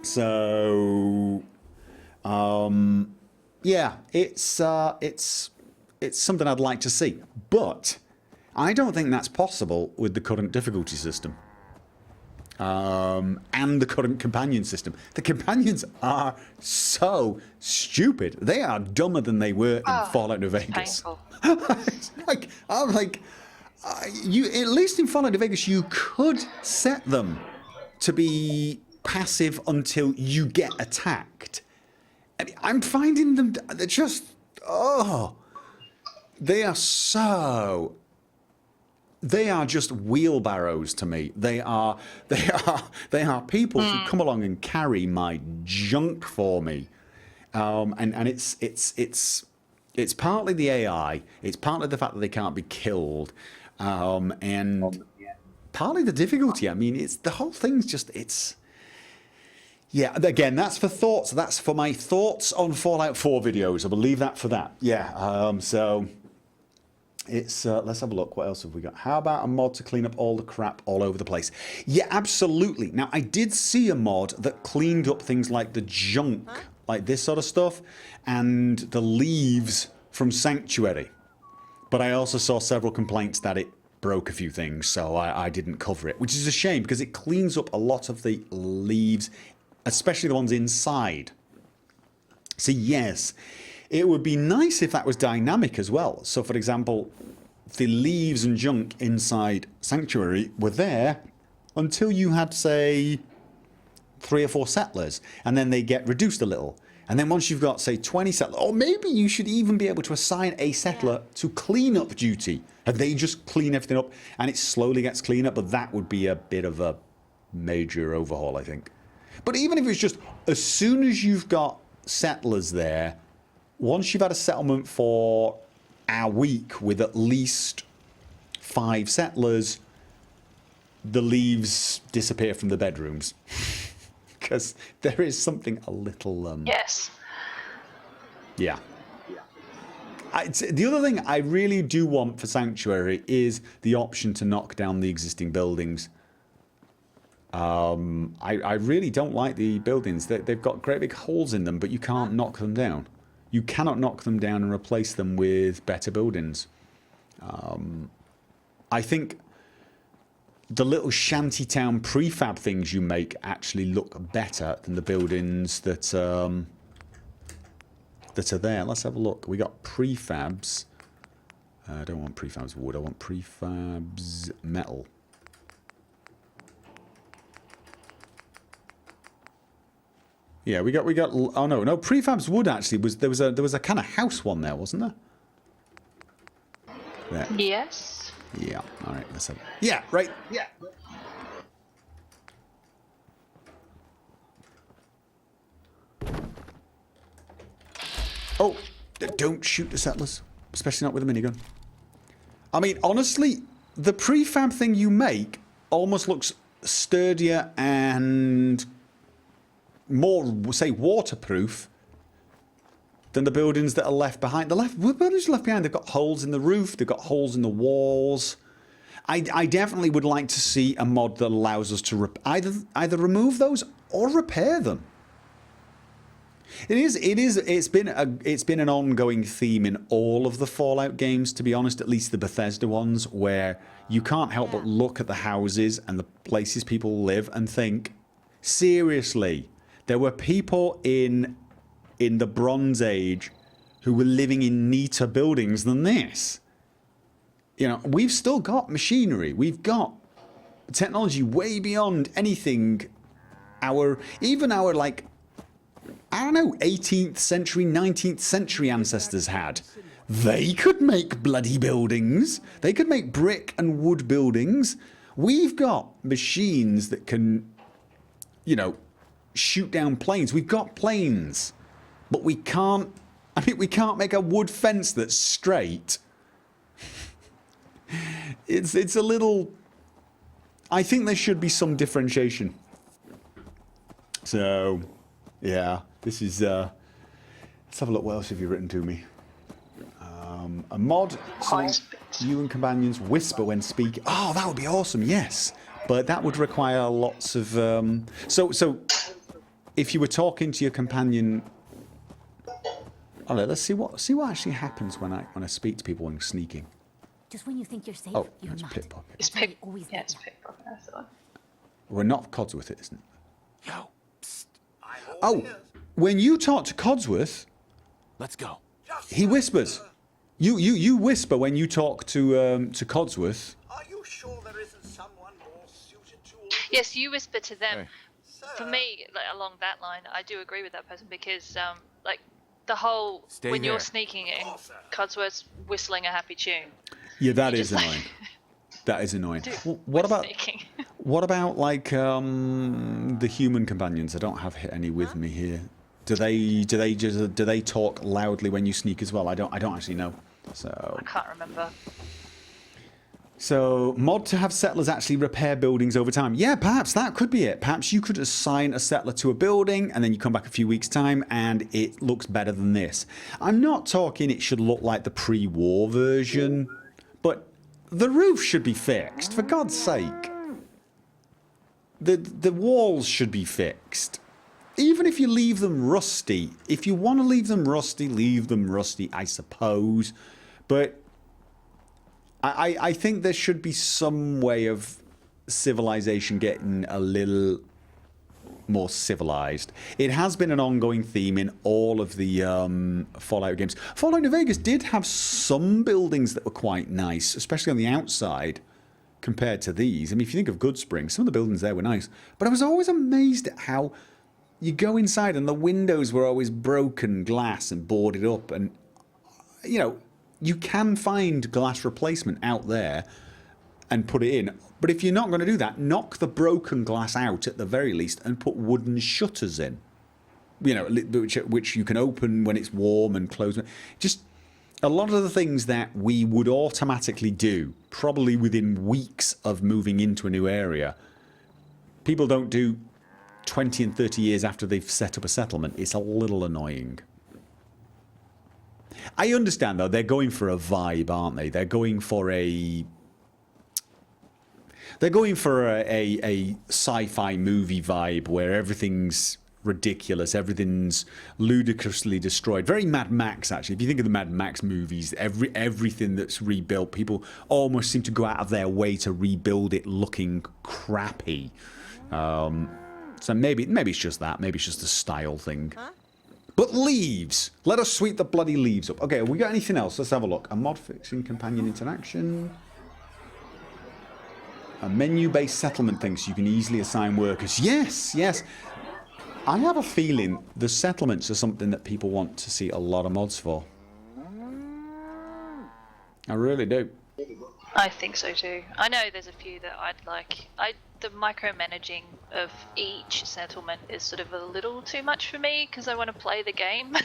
[SPEAKER 1] So, yeah, it's something I'd like to see, but I don't think that's possible with the current difficulty system and the current companion system. The companions are so stupid. They are dumber than they were in Fallout New Vegas.
[SPEAKER 3] Painful.
[SPEAKER 1] I'm like, you at least in Fallout New Vegas you could set them to be passive until you get attacked. I'm finding them, they're just, they are just wheelbarrows to me. They are people who come along and carry my junk for me. And it's partly the AI, it's partly the fact that they can't be killed, and partly the difficulty. I mean, it's the whole thing's just, it's... Yeah, again, that's for thoughts. That's for my thoughts on Fallout 4 videos. I will leave that for that. Yeah, so it's let's have a look. What else have we got? How about a mod to clean up all the crap all over the place? Yeah, absolutely. Now, I did see a mod that cleaned up things like the junk, like this sort of stuff, and the leaves from Sanctuary. But I also saw several complaints that it broke a few things, so I didn't cover it, which is a shame because it cleans up a lot of the leaves, especially the ones inside. So yes, it would be nice if that was dynamic as well. So for example, the leaves and junk inside Sanctuary were there until you had, say, 3 or 4 settlers, and then they get reduced a little. And then once you've got, say, 20 settlers, or maybe you should even be able to assign a settler to clean up duty. And they just clean everything up, and it slowly gets cleaner, but that would be a bit of a major overhaul, I think. But even if it's just, as soon as you've got settlers there, once you've had a settlement for a week with at least 5 settlers, the leaves disappear from the bedrooms. Because there is something a little...
[SPEAKER 3] Yes.
[SPEAKER 1] Yeah. The other thing I really do want for Sanctuary is the option to knock down the existing buildings. I really don't like the buildings. They've got great big holes in them, but you can't knock them down. You cannot knock them down and replace them with better buildings. I think the little shantytown prefab things you make actually look better than the buildings that are there. Let's have a look. We got prefabs. I don't want prefabs wood. I want prefabs metal. Yeah, we got. Oh no, prefabs wood actually was there was a kind of house one there, wasn't there? There.
[SPEAKER 3] Yes.
[SPEAKER 1] Yeah. All right. Let's have. Yeah. Right. Yeah. Oh, don't shoot the settlers, especially not with a minigun. I mean, honestly, the prefab thing you make almost looks sturdier and more, say, waterproof than the buildings that are left behind. The buildings left behind, they've got holes in the roof, they've got holes in the walls. I definitely would like to see a mod that allows us to either remove those or repair them. It's been an ongoing theme in all of the Fallout games, to be honest, at least the Bethesda ones, where you can't help but look at the houses and the places people live and think, seriously, there were people in the Bronze Age who were living in neater buildings than this. You know, we've still got machinery. We've got technology way beyond anything even our, like, I don't know, 18th century, 19th century ancestors had. They could make bloody buildings. They could make brick and wood buildings. We've got machines that can, you know, shoot down planes. We've got planes. But we can't, we can't make a wood fence that's straight. It's a little, I think there should be some differentiation. So, yeah, this is, let's have a look, what else have you written to me? A mod, so you and companions whisper when speaking. Oh, that would be awesome, yes. But that would require lots of, so if you were talking to your companion, let's see what actually happens when I speak to people when sneaking.
[SPEAKER 5] Just when you think you're safe, you're
[SPEAKER 1] that's
[SPEAKER 5] not.
[SPEAKER 1] pickpocket.
[SPEAKER 3] It's
[SPEAKER 5] That's
[SPEAKER 3] pick.
[SPEAKER 5] why we always
[SPEAKER 3] Yeah,
[SPEAKER 5] get
[SPEAKER 3] it's
[SPEAKER 5] you.
[SPEAKER 3] pickpocket. I thought.
[SPEAKER 1] We're not Codsworth, it isn't it?
[SPEAKER 2] Yo, psst.
[SPEAKER 1] Oh, when you talk to Codsworth,
[SPEAKER 2] Let's go.
[SPEAKER 1] he whispers. You whisper when you talk to Codsworth.
[SPEAKER 6] Are you sure there isn't someone more suited to all
[SPEAKER 3] Yes, you whisper to them.
[SPEAKER 2] Hey.
[SPEAKER 3] For me, like, along that line, I do agree with that person because, like, the whole
[SPEAKER 2] Stay
[SPEAKER 3] when you're
[SPEAKER 2] there.
[SPEAKER 3] sneaking and Codsworth's whistling a happy tune.
[SPEAKER 1] Yeah, that
[SPEAKER 3] You
[SPEAKER 1] is
[SPEAKER 3] just, like-
[SPEAKER 1] annoying. That is annoying.
[SPEAKER 3] Dude,
[SPEAKER 1] What
[SPEAKER 3] we're
[SPEAKER 1] about
[SPEAKER 3] sneaking.
[SPEAKER 1] what about like the human companions? I don't have any with me here. Do they talk loudly when you sneak as well? I don't actually know. So
[SPEAKER 3] I can't remember.
[SPEAKER 1] mod to have settlers actually repair buildings over time. Yeah, perhaps that could be it. Perhaps you could assign a settler to a building and then you come back a few weeks' time and it looks better than this. I'm not talking it should look like the pre-war version, but the roof should be fixed, for God's sake. The walls should be fixed. Even if you leave them rusty. If you want to leave them rusty, I suppose. But I think there should be some way of civilization getting a little more civilized. It has been an ongoing theme in all of the Fallout games. Fallout New Vegas did have some buildings that were quite nice, especially on the outside, compared to these. I mean, if you think of Goodsprings, some of the buildings there were nice. But I was always amazed at how you go inside and the windows were always broken glass and boarded up. And, you know, you can find glass replacement out there and put it in. But if you're not going to do that, knock the broken glass out at the very least and put wooden shutters in. You know, which you can open when it's warm and close. Just a lot of the things that we would automatically do, probably within weeks of moving into a new area, people don't do 20 and 30 years after they've set up a settlement. It's a little annoying. I understand, though, they're going for a vibe, aren't they? They're going for a sci-fi movie vibe where everything's ridiculous, everything's ludicrously destroyed. Very Mad Max, actually. If you think of the Mad Max movies, everything that's rebuilt, people almost seem to go out of their way to rebuild it looking crappy. So maybe it's just that. Maybe it's just a style thing. But leaves! Let us sweep the bloody leaves up. Okay, have we got anything else? Let's have a look. A mod fixing companion interaction. A menu-based settlement thing so you can easily assign workers. Yes, yes. I have a feeling the settlements are something that people want to see a lot of mods for. I really do.
[SPEAKER 3] I think so too. I know there's a few that I'd like. The micromanaging of each settlement is sort of a little too much for me because I want to play the game.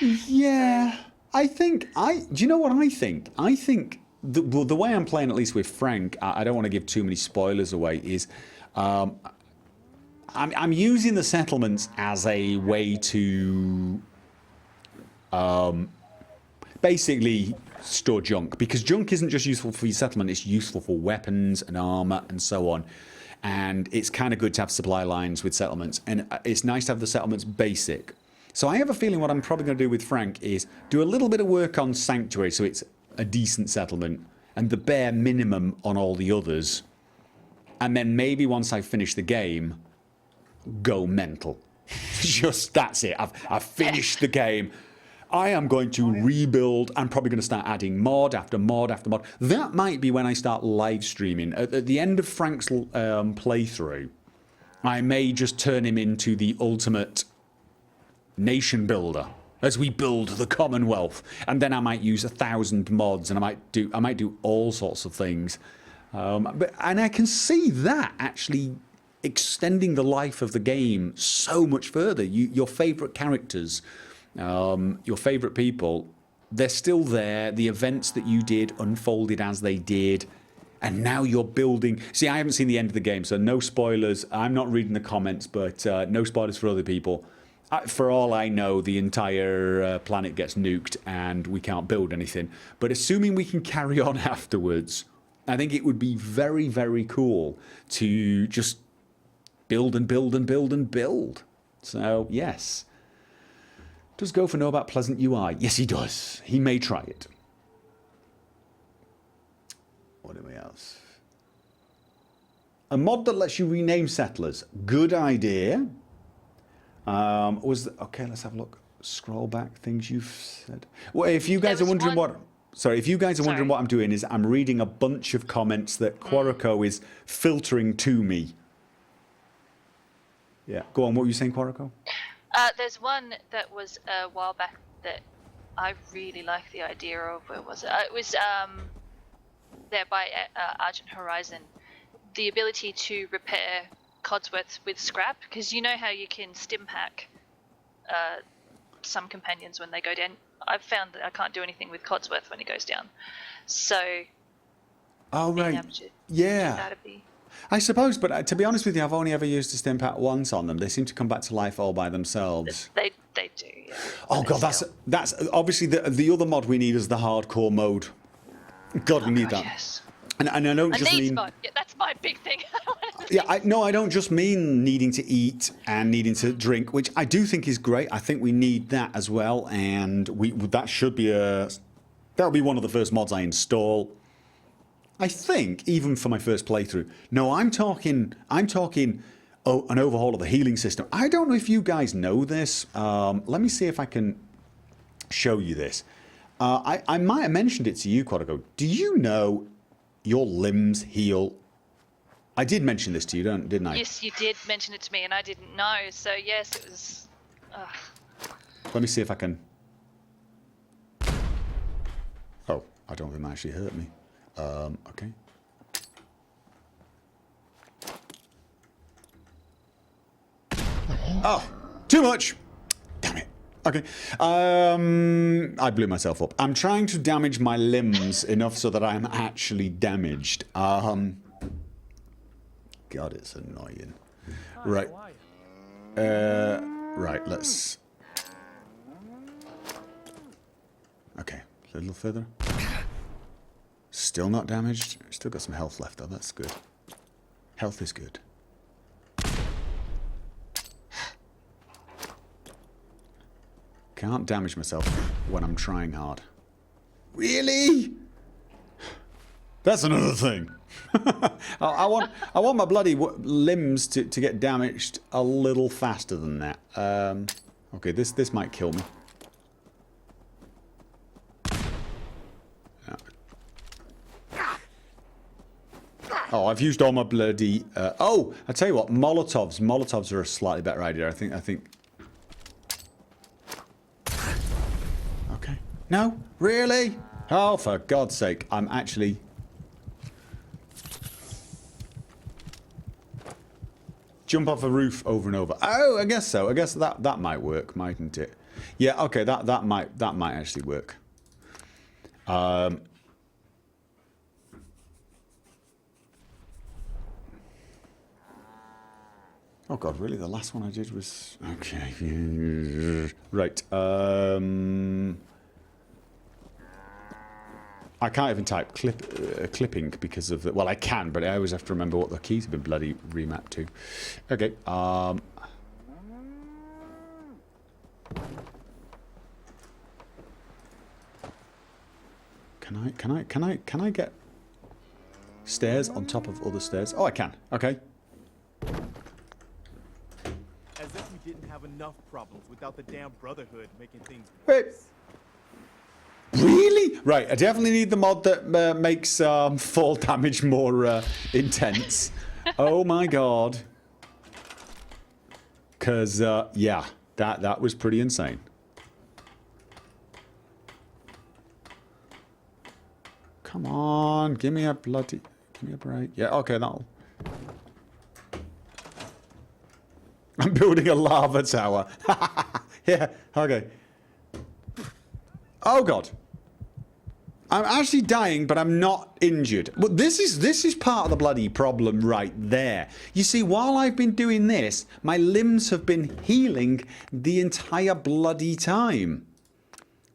[SPEAKER 1] Yeah, I think do you know what I think? I think the way I'm playing, at least with Frank, I don't want to give too many spoilers away. Is I'm using the settlements as a way to basically store junk, because junk isn't just useful for your settlement; it's useful for weapons and armor and so on. And it's kind of good to have supply lines with settlements, and it's nice to have the settlements basic. So I have a feeling what I'm probably going to do with Frank is do a little bit of work on Sanctuary so it's a decent settlement, and the bare minimum on all the others. And then maybe once I finish the game, go mental. Just that's it. I've finished the game. I am going to rebuild. I'm probably going to start adding mod after mod after mod. That might be when I start live streaming. At the end of Frank's playthrough, I may just turn him into the ultimate nation builder as we build the Commonwealth, and then I might use 1,000 mods, and I might do all sorts of things. And I can see that actually extending the life of the game so much further. Your favourite characters, your favourite people, they're still there. The events that you did unfolded as they did, and now you're building. See, I haven't seen the end of the game, so no spoilers. I'm not reading the comments, but no spoilers for other people. For all I know, the entire planet gets nuked and we can't build anything. But assuming we can carry on afterwards, I think it would be very, very cool to just build and build and build and build. So, yes. Does Gopher know about Pleasant UI? Yes, he does. He may try it. What do we else? A mod that lets you rename settlers. Good idea. Okay, let's have a look. Scroll back, things you've said. Well, if you guys are wondering what I'm doing is I'm reading a bunch of comments that Quarico is filtering to me. Yeah, go on. What were you saying, Quarico?
[SPEAKER 3] There's one that was a while back that I really like the idea of. Where was it? It was there by Argent Horizon. The ability to repair Codsworth with scrap, because you know how you can Stimpack some companions when they go down. I've found that I can't do anything with Codsworth when he goes down. So,
[SPEAKER 1] oh right, yeah. I suppose, but to be honest with you, I've only ever used a Stimpack once on them. They seem to come back to life all by themselves.
[SPEAKER 3] They do. Yeah.
[SPEAKER 1] Oh god, that's obviously the other mod we need is the hardcore mode. God, we need that.
[SPEAKER 3] Yes.
[SPEAKER 1] And I don't just mean
[SPEAKER 3] mod. Yeah, that's my big thing.
[SPEAKER 1] Yeah, I don't just mean needing to eat and needing to drink, which I do think is great. I think we need that as well, and that'll be one of the first mods I install. I think even for my first playthrough. No, I'm talking an overhaul of the healing system. I don't know if you guys know this. Let me see if I can show you this. I might have mentioned it to you, Quadico. Do you know your limbs heal? I did mention this to you, didn't I?
[SPEAKER 3] Yes, you did mention it to me, and I didn't know. So yes, it was.
[SPEAKER 1] Let me see if I can. Oh, I don't think it actually hurt me. Okay. Oh, too much. Damn it. Okay. I blew myself up. I'm trying to damage my limbs enough so that I'm actually damaged. God, it's annoying. Right. Right, let's... Okay, a little further. Still not damaged. Still got some health left, though. That's good. Health is good. Can't damage myself when I'm trying hard. Really? That's another thing. I want my bloody limbs to get damaged a little faster than that. Okay, this might kill me. Oh, I've used all my bloody... oh, I tell you what, Molotovs. Molotovs are a slightly better idea. I think... Okay. No? Really? Oh, for God's sake. I'm actually... Jump off a roof over and over. Oh, I guess so. I guess that might work, mightn't it? Yeah, okay, that might actually work. Oh god, really? The last one I did was okay. Right. I can't even type clipping because of the... Well, I can, but I always have to remember what the keys have been bloody remapped to. Okay. Can I get stairs on top of other stairs? Oh, I can. Okay.
[SPEAKER 4] As if we didn't have enough problems without the damn Brotherhood making things
[SPEAKER 1] Wait.
[SPEAKER 4] worse.
[SPEAKER 1] Really? Right, I definitely need the mod that makes fall damage more intense. Oh my god. Because, yeah, that was pretty insane. Come on, give me a bloody... Give me a break. Yeah, okay, that'll... I'm building a lava tower. Yeah, okay. Oh god. I'm actually dying, but I'm not injured. Well, this is part of the bloody problem right there. You see, while I've been doing this, my limbs have been healing the entire bloody time.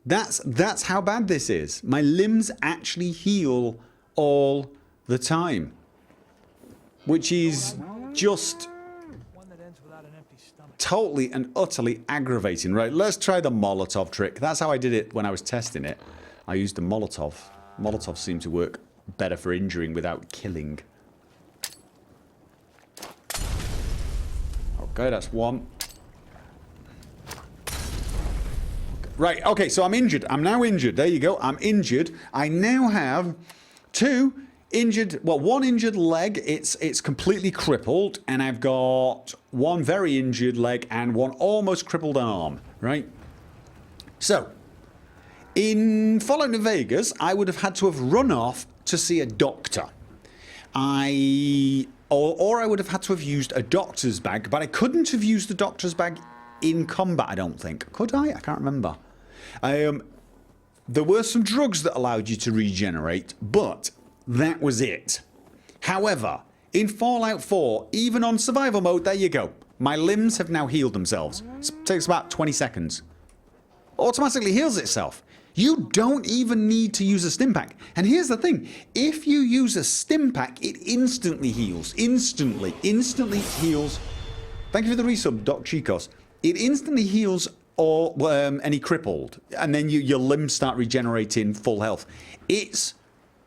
[SPEAKER 1] That's how bad this is. My limbs actually heal all the time. Which is just totally and utterly aggravating. Right, let's try the Molotov trick. That's how I did it when I was testing it. I used a Molotov. Molotovs seem to work better for injuring without killing. Okay, that's one. Right, okay, so I'm injured. I'm now injured. There you go. I'm injured. I now have two injured, well, one injured leg. It's completely crippled. And I've got one very injured leg and one almost crippled arm, right? So, in Fallout New Vegas, I would have had to have run off to see a doctor. Or I would have had to have used a doctor's bag, but I couldn't have used the doctor's bag in combat, I don't think. Could I? I can't remember. There were some drugs that allowed you to regenerate, but that was it. However, in Fallout 4, even on survival mode, there you go. My limbs have now healed themselves. It takes about 20 seconds. Automatically heals itself. You don't even need to use a Stimpack. And here's the thing. If you use a Stimpack, it instantly heals. Instantly heals. Thank you for the resub, Doc Chicos. It instantly heals all any crippled. And then your limbs start regenerating full health. It's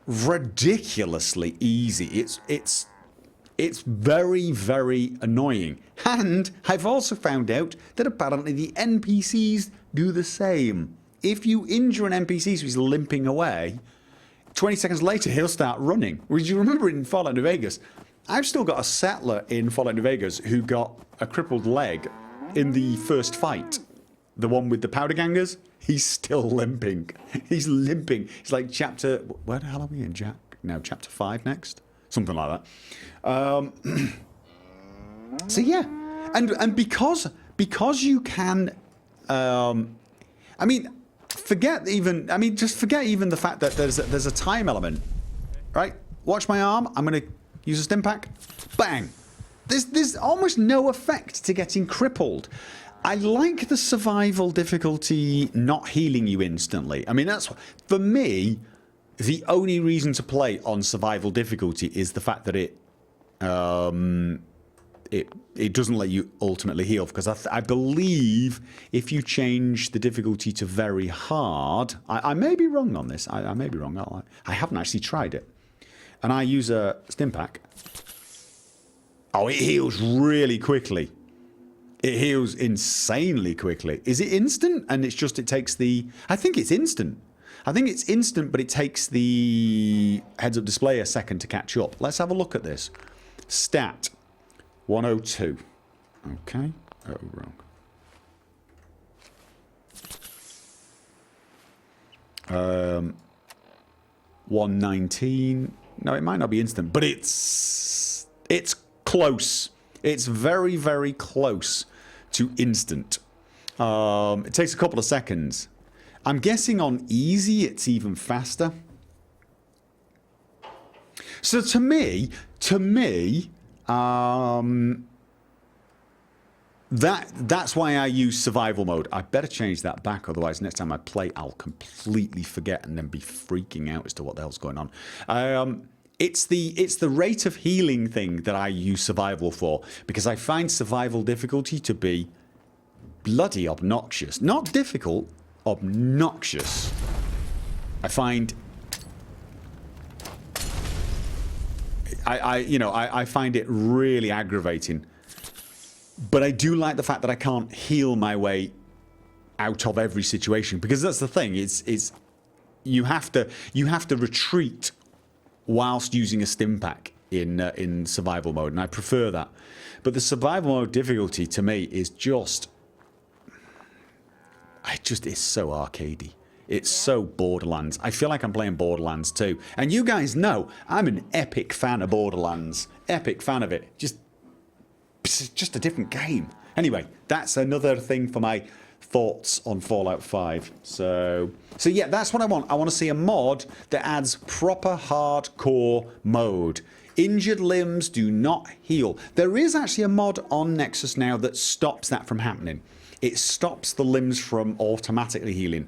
[SPEAKER 1] ridiculously easy. It's very, very annoying. And I've also found out that apparently the NPCs do the same. If you injure an NPC so he's limping away, 20 seconds later he'll start running. Would you remember in Fallout New Vegas? I've still got a settler in Fallout New Vegas who got a crippled leg in the first fight. The one with the powder gangers. He's still limping. He's limping. It's like chapter... Where the hell are we in, Jack? No, chapter 5 next? Something like that. So yeah. And because you can... I mean... Forget even the fact that there's a time element, right? Watch my arm. I'm gonna use a Stimpack. Bang. There's almost no effect to getting crippled. I like the survival difficulty not healing you instantly. I mean, that's for me. The only reason to play on survival difficulty is the fact that it doesn't let you ultimately heal, because I believe if you change the difficulty to very hard, I may be wrong on this. I may be wrong. I haven't actually tried it, and I use a Stimpack. Oh, it heals really quickly. It heals insanely quickly. Is it instant? And it's just, it takes the... I think it's instant. I think it's instant, but it takes the heads-up display a second to catch up. Let's have a look at this. Stat 102. Okay. Oh, wrong. 119. No, it might not be instant, but it's close. It's very, very close to instant. It takes a couple of seconds. I'm guessing on easy it's even faster. So to me, that's why I use survival mode. I better change that back, otherwise next time I play I'll completely forget and then be freaking out as to what the hell's going on. It's the rate of healing thing that I use survival for, because I find survival difficulty to be bloody obnoxious. Not difficult, obnoxious. I find I find it really aggravating. But I do like the fact that I can't heal my way out of every situation, because that's the thing. It's you have to retreat whilst using a Stimpack in survival mode, and I prefer that. But the survival mode difficulty to me is just it's so arcadey. It's so Borderlands. I feel like I'm playing Borderlands 2. And you guys know I'm an epic fan of Borderlands. Epic fan of it. Just a different game. Anyway, that's another thing for my thoughts on Fallout 5. So yeah, that's what I want. I want to see a mod that adds proper hardcore mode. Injured limbs do not heal. There is actually a mod on Nexus now that stops that from happening. It stops the limbs from automatically healing.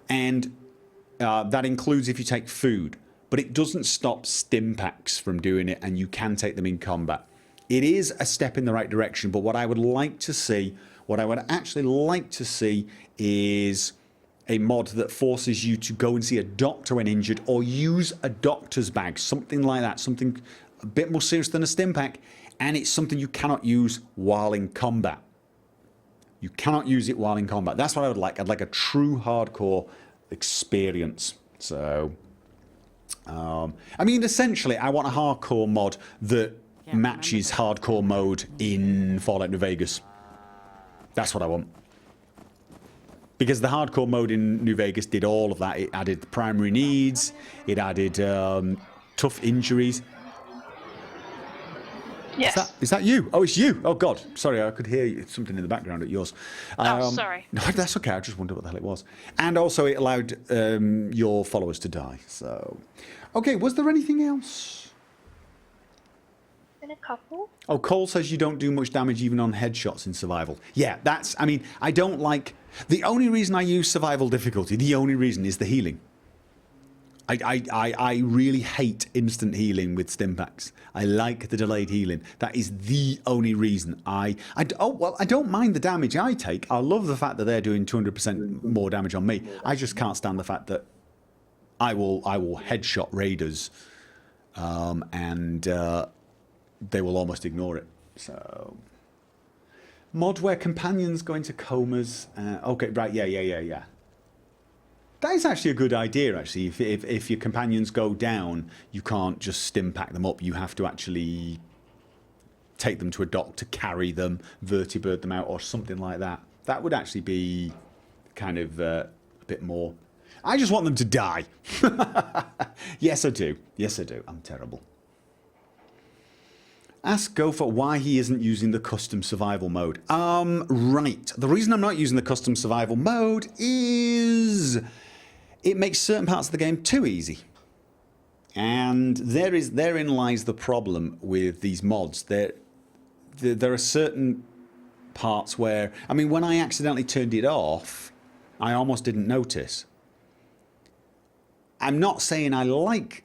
[SPEAKER 1] And that includes if you take food. But it doesn't stop Stimpacks from doing it, and you can take them in combat. It is a step in the right direction, but what I would like to see, what I would actually like to see is a mod that forces you to go and see a doctor when injured, or use a doctor's bag, something like that, something a bit more serious than a Stimpack, and it's something you cannot use while in combat. You cannot use it while in combat. That's what I would like. I'd like a true hardcore experience. So, I mean, essentially, I want a hardcore mod that matches hardcore mode in Fallout New Vegas. That's what I want. Because the hardcore mode in New Vegas did all of that. It added the primary needs. It added tough injuries.
[SPEAKER 3] Yes.
[SPEAKER 1] Is that you? Oh, it's you. Oh, God. Sorry, I could hear something in the background at yours.
[SPEAKER 3] Sorry.
[SPEAKER 1] No, that's okay. I just wondered what the hell it was. And also, it allowed your followers to die. So, okay. Was there anything else?
[SPEAKER 3] Been a couple.
[SPEAKER 1] Oh, Cole says you don't do much damage even on headshots in survival. Yeah, that's... I mean, I don't like... The only reason I use survival difficulty, the only reason is the healing. I really hate instant healing with Stimpacks. I like the delayed healing. That is the only reason I don't mind the damage I take. I love the fact that they're doing 200% more damage on me. I just can't stand the fact that I will headshot raiders and they will almost ignore it. So mod where companions go into comas. Okay, right, yeah. That is actually a good idea, actually. If your companions go down, you can't just Stimpack them up. You have to actually take them to a doctor, carry them, vertibird them out, or something like that. That would actually be kind of a bit more... I just want them to die. Yes, I do. Yes, I do. I'm terrible. Ask Gopher why he isn't using the custom survival mode. Right. The reason I'm not using the custom survival mode is... it makes certain parts of the game too easy. And therein lies the problem with these mods. There are certain parts where... I mean, when I accidentally turned it off, I almost didn't notice. I'm not saying I like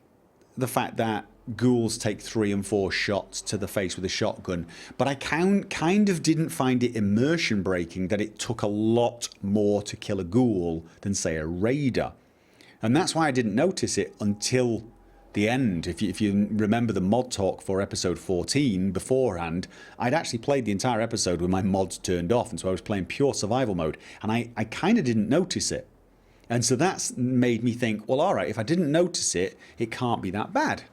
[SPEAKER 1] the fact that ghouls take 3 and 4 shots to the face with a shotgun, but I kind of didn't find it immersion breaking that it took a lot more to kill a ghoul than, say, a raider. And that's why I didn't notice it until the end. If you remember the mod talk for episode 14 beforehand, I'd actually played the entire episode with my mods turned off, and so I was playing pure survival mode, and I kind of didn't notice it. And so that's made me think, well, alright, if I didn't notice it, it can't be that bad.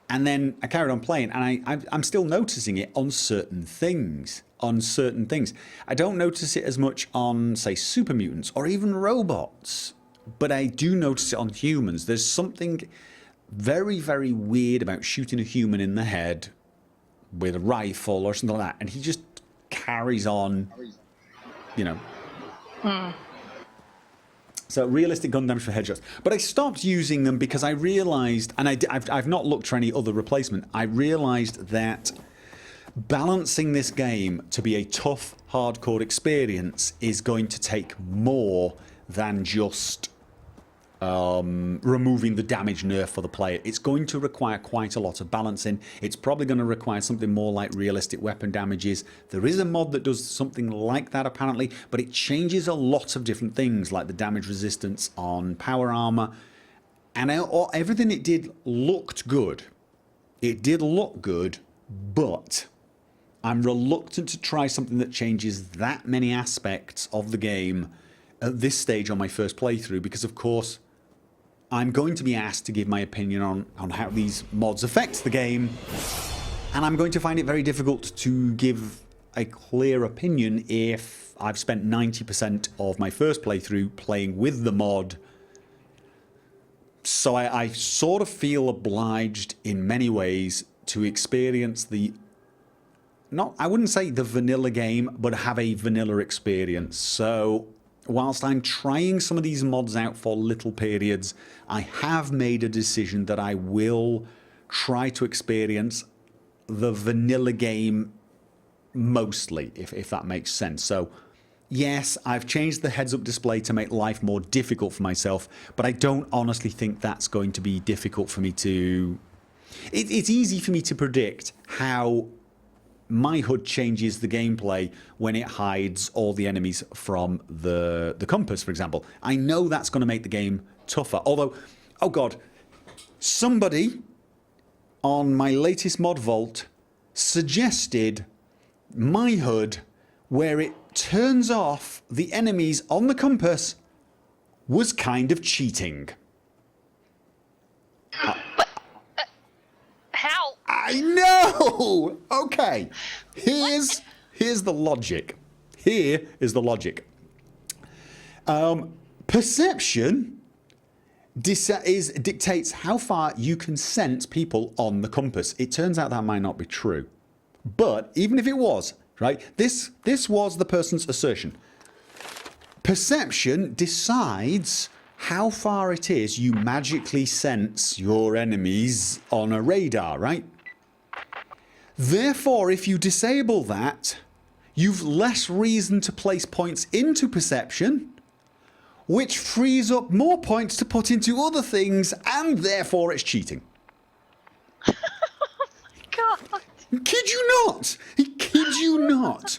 [SPEAKER 1] And then I carried on playing, and I'm still noticing it on certain things. I don't notice it as much on, say, super mutants or even robots. But I do notice it on humans. There's something very, very weird about shooting a human in the head with a rifle or something like that, and he just carries on you know. So realistic gun damage for headshots. But I stopped using them because I realised, and I've not looked for any other replacement, I realised that balancing this game to be a tough, hardcore experience is going to take more than just removing the damage nerf for the player. It's going to require quite a lot of balancing. It's probably going to require something more like realistic weapon damages. There is a mod that does something like that apparently, but it changes a lot of different things like the damage resistance on power armor, and everything it did looked good. It did look good, but I'm reluctant to try something that changes that many aspects of the game at this stage on my first playthrough, because of course I'm going to be asked to give my opinion on how these mods affect the game, and I'm going to find it very difficult to give a clear opinion if I've spent 90% of my first playthrough playing with the mod. So I sort of feel obliged in many ways to experience the, I wouldn't say the vanilla game, but have a vanilla experience. So whilst I'm trying some of these mods out for little periods, I have made a decision that I will try to experience the vanilla game mostly, if that makes sense. So yes, I've changed the heads-up display to make life more difficult for myself, but I don't honestly think that's going to be difficult for me to... It's easy for me to predict how my HUD changes the gameplay when it hides all the enemies from the compass, for example. I know that's going to make the game tougher. Although, oh god, somebody on my latest mod vault suggested my HUD where it turns off the enemies on the compass was kind of cheating.
[SPEAKER 3] How?
[SPEAKER 1] I know! Okay, here's the logic. Here is the logic. Perception dictates how far you can sense people on the compass. It turns out that might not be true. But even if it was, right, this was the person's assertion. Perception decides how far it is you magically sense your enemies on a radar, right? Therefore, if you disable that, you've less reason to place points into perception, which frees up more points to put into other things, and therefore it's cheating.
[SPEAKER 3] Oh my god.
[SPEAKER 1] Kid you not! He kid you not!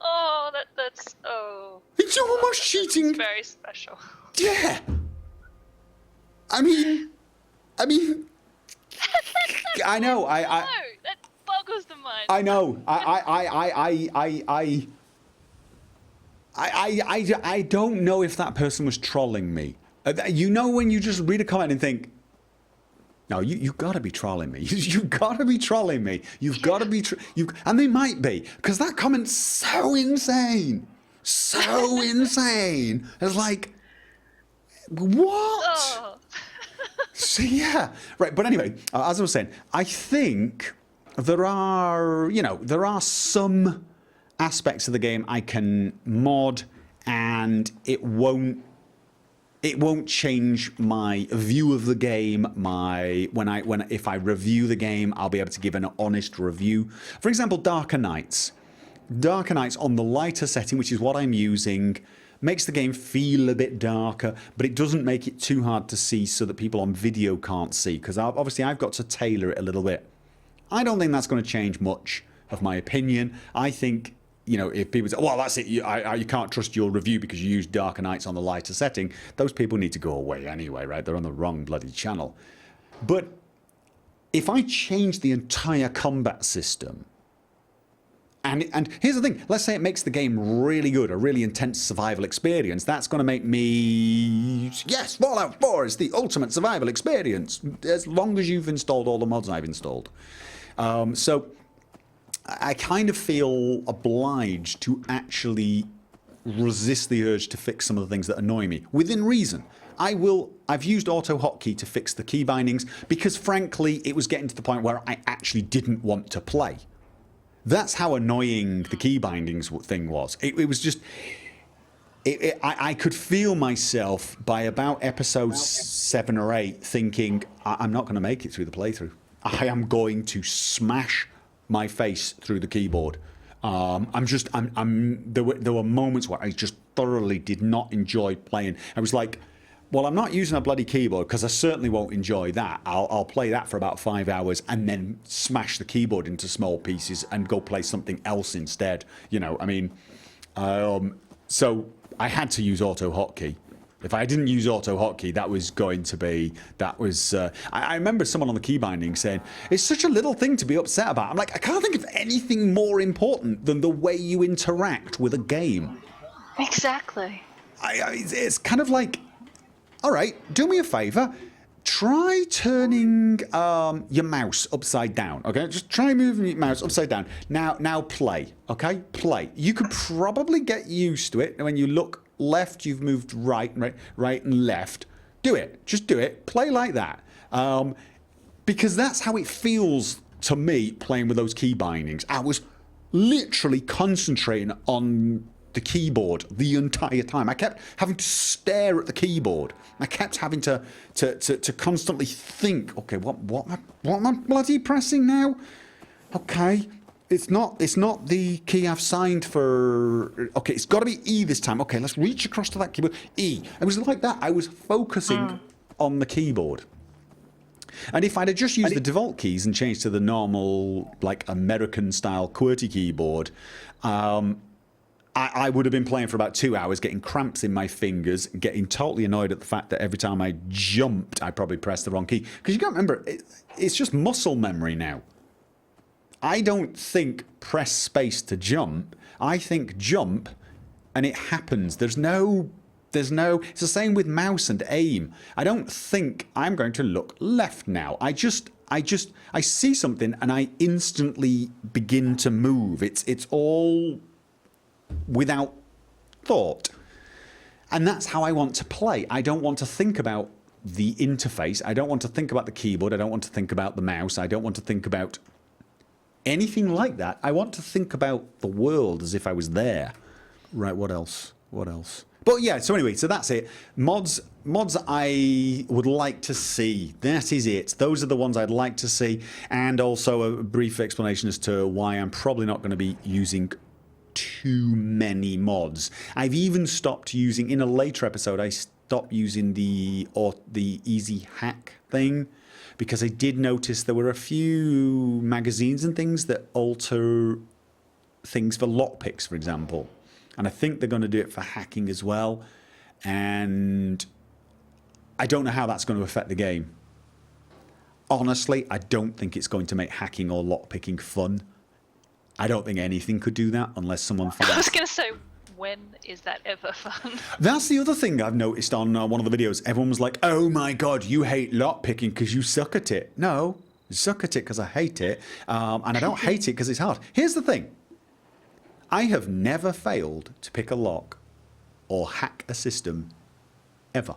[SPEAKER 3] Oh, that's oh.
[SPEAKER 1] It's almost cheating.
[SPEAKER 3] It's very special.
[SPEAKER 1] Yeah. I mean, I know.
[SPEAKER 3] No, that boggles the mind.
[SPEAKER 1] I know. I don't know if that person was trolling me. You know when you just read a comment and think, no, you got to be trolling me. You got to be trolling me. You've got to be, and they might be, because that comment's so insane, so insane. It's like, what?
[SPEAKER 3] Oh.
[SPEAKER 1] So yeah, right. But anyway, as I was saying, I think there are some aspects of the game I can mod, and it won't change my view of the game. If I review the game, I'll be able to give an honest review. For example, Darker Nights. Darker Nights on the lighter setting, which is what I'm using, makes the game feel a bit darker, but it doesn't make it too hard to see so that people on video can't see, because obviously I've got to tailor it a little bit. I don't think that's going to change much of my opinion. I think, if people say, well, that's it, you can't trust your review because you use Darker Nights on the lighter setting, those people need to go away anyway, right? They're on the wrong bloody channel. But if I change the entire combat system, and here's the thing, let's say it makes the game really good, a really intense survival experience, that's going to make me, yes, Fallout 4 is the ultimate survival experience, as long as you've installed all the mods I've installed. So I kind of feel obliged to actually resist the urge to fix some of the things that annoy me, within reason. I've used auto hotkey to fix the key bindings because frankly it was getting to the point where I actually didn't want to play. That's how annoying the key bindings thing was. It was just... I could feel myself by about episode 7 or 8 thinking, I'm not going to make it through the playthrough. I am going to smash my face through the keyboard. There were moments where I just thoroughly did not enjoy playing. I was like, well, I'm not using a bloody keyboard because I certainly won't enjoy that. I'll play that for about 5 hours and then smash the keyboard into small pieces and go play something else instead. You know, I mean, so I had to use auto hotkey. If I didn't use auto hotkey, I remember someone on the keybinding saying, it's such a little thing to be upset about. I'm like, I can't think of anything more important than the way you interact with a game.
[SPEAKER 3] Exactly.
[SPEAKER 1] It's kind of like, all right, do me a favor. Try turning your mouse upside down, okay? Just try moving your mouse upside down. Now play, okay? Play. You could probably get used to it. When you look left, you've moved right and left. Do it. Just do it. Play like that. Because that's how it feels to me playing with those key bindings. I was literally concentrating on the keyboard the entire time. I kept having to stare at the keyboard. I kept having to constantly think, okay, what am I bloody pressing now? Okay, it's not the key I've signed for. Okay, it's got to be E this time. Okay, let's reach across to that keyboard. E. It was like that. I was focusing on the keyboard. And if I'd have just used the default keys and changed to the normal, like American style QWERTY keyboard, I would have been playing for about 2 hours, getting cramps in my fingers, getting totally annoyed at the fact that every time I jumped, I probably pressed the wrong key. Because you can't remember, it's just muscle memory now. I don't think press space to jump. I think jump, and it happens. It's the same with mouse and aim. I don't think I'm going to look left now. I see something and I instantly begin to move. It's all without thought. And that's how I want to play. I don't want to think about the interface. I don't want to think about the keyboard. I don't want to think about the mouse. I don't want to think about anything like that. I want to think about the world as if I was there. Right, what else? But yeah, so anyway, so that's it. Mods I would like to see. That is it. Those are the ones I'd like to see. And also a brief explanation as to why I'm probably not going to be using too many mods. I've even stopped using, in a later episode, I stopped using the easy hack thing because I did notice there were a few magazines and things that alter things for lockpicks, for example. And I think they're going to do it for hacking as well. And I don't know how that's going to affect the game. Honestly, I don't think it's going to make hacking or lockpicking fun. I don't think anything could do that unless someone finds...
[SPEAKER 3] I was going to say, when is that ever fun?
[SPEAKER 1] That's the other thing I've noticed on one of the videos. Everyone was like, oh my god, you hate lockpicking because you suck at it. No, I suck at it because I hate it. And I don't hate it because it's hard. Here's the thing. I have never failed to pick a lock or hack a system ever.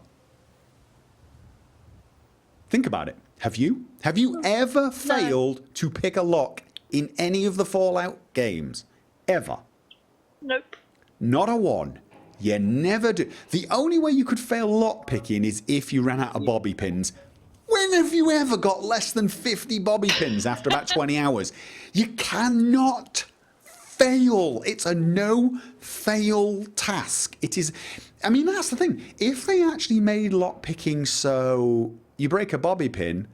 [SPEAKER 1] Think about it. Have you? Have you ever failed to pick a lock in any of the Fallout games? Ever?
[SPEAKER 3] Nope.
[SPEAKER 1] Not a one. You never do. The only way you could fail lockpicking is if you ran out of bobby pins. When have you ever got less than 50 bobby pins after about 20 hours? You cannot fail. It's a no-fail task. It is... I mean, that's the thing. If they actually made lockpicking so you break a bobby pin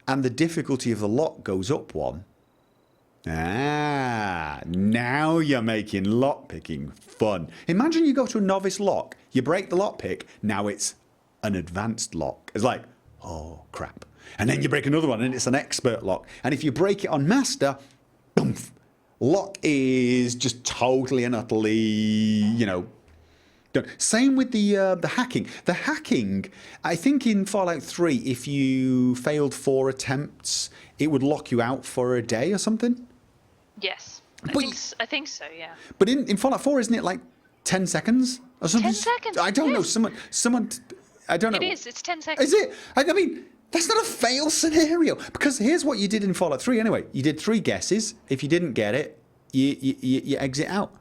[SPEAKER 1] and the difficulty of the lock goes up one, now you're making lockpicking fun. Imagine you go to a novice lock, you break the lockpick, now it's an advanced lock. It's like, oh crap. And then you break another one and it's an expert lock. And if you break it on master, boom, lock is just totally and utterly, you know, done. Same with the hacking. The hacking, I think in Fallout 3, if you failed 4 attempts, it would lock you out for a day or something.
[SPEAKER 3] Yes. I think so, yeah.
[SPEAKER 1] But in Fallout 4, isn't it like 10 seconds or something?
[SPEAKER 3] 10 seconds.
[SPEAKER 1] I don't know. Someone, I don't know.
[SPEAKER 3] It is. It's 10 seconds.
[SPEAKER 1] Is it? I mean, that's not a fail scenario. Because here's what you did in Fallout 3 anyway. You did 3 guesses. If you didn't get it, you exit out.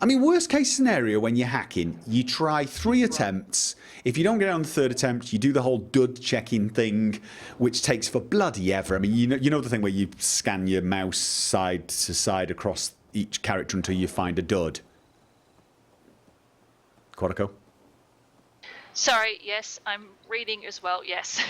[SPEAKER 1] I mean, worst case scenario when you're hacking, you try 3 attempts. If you don't get it on the 3rd attempt, you do the whole dud checking thing, which takes for bloody ever. I mean, you know the thing where you scan your mouse side to side across each character until you find a dud. Quadico?
[SPEAKER 3] Sorry, yes, I'm reading as well, yes.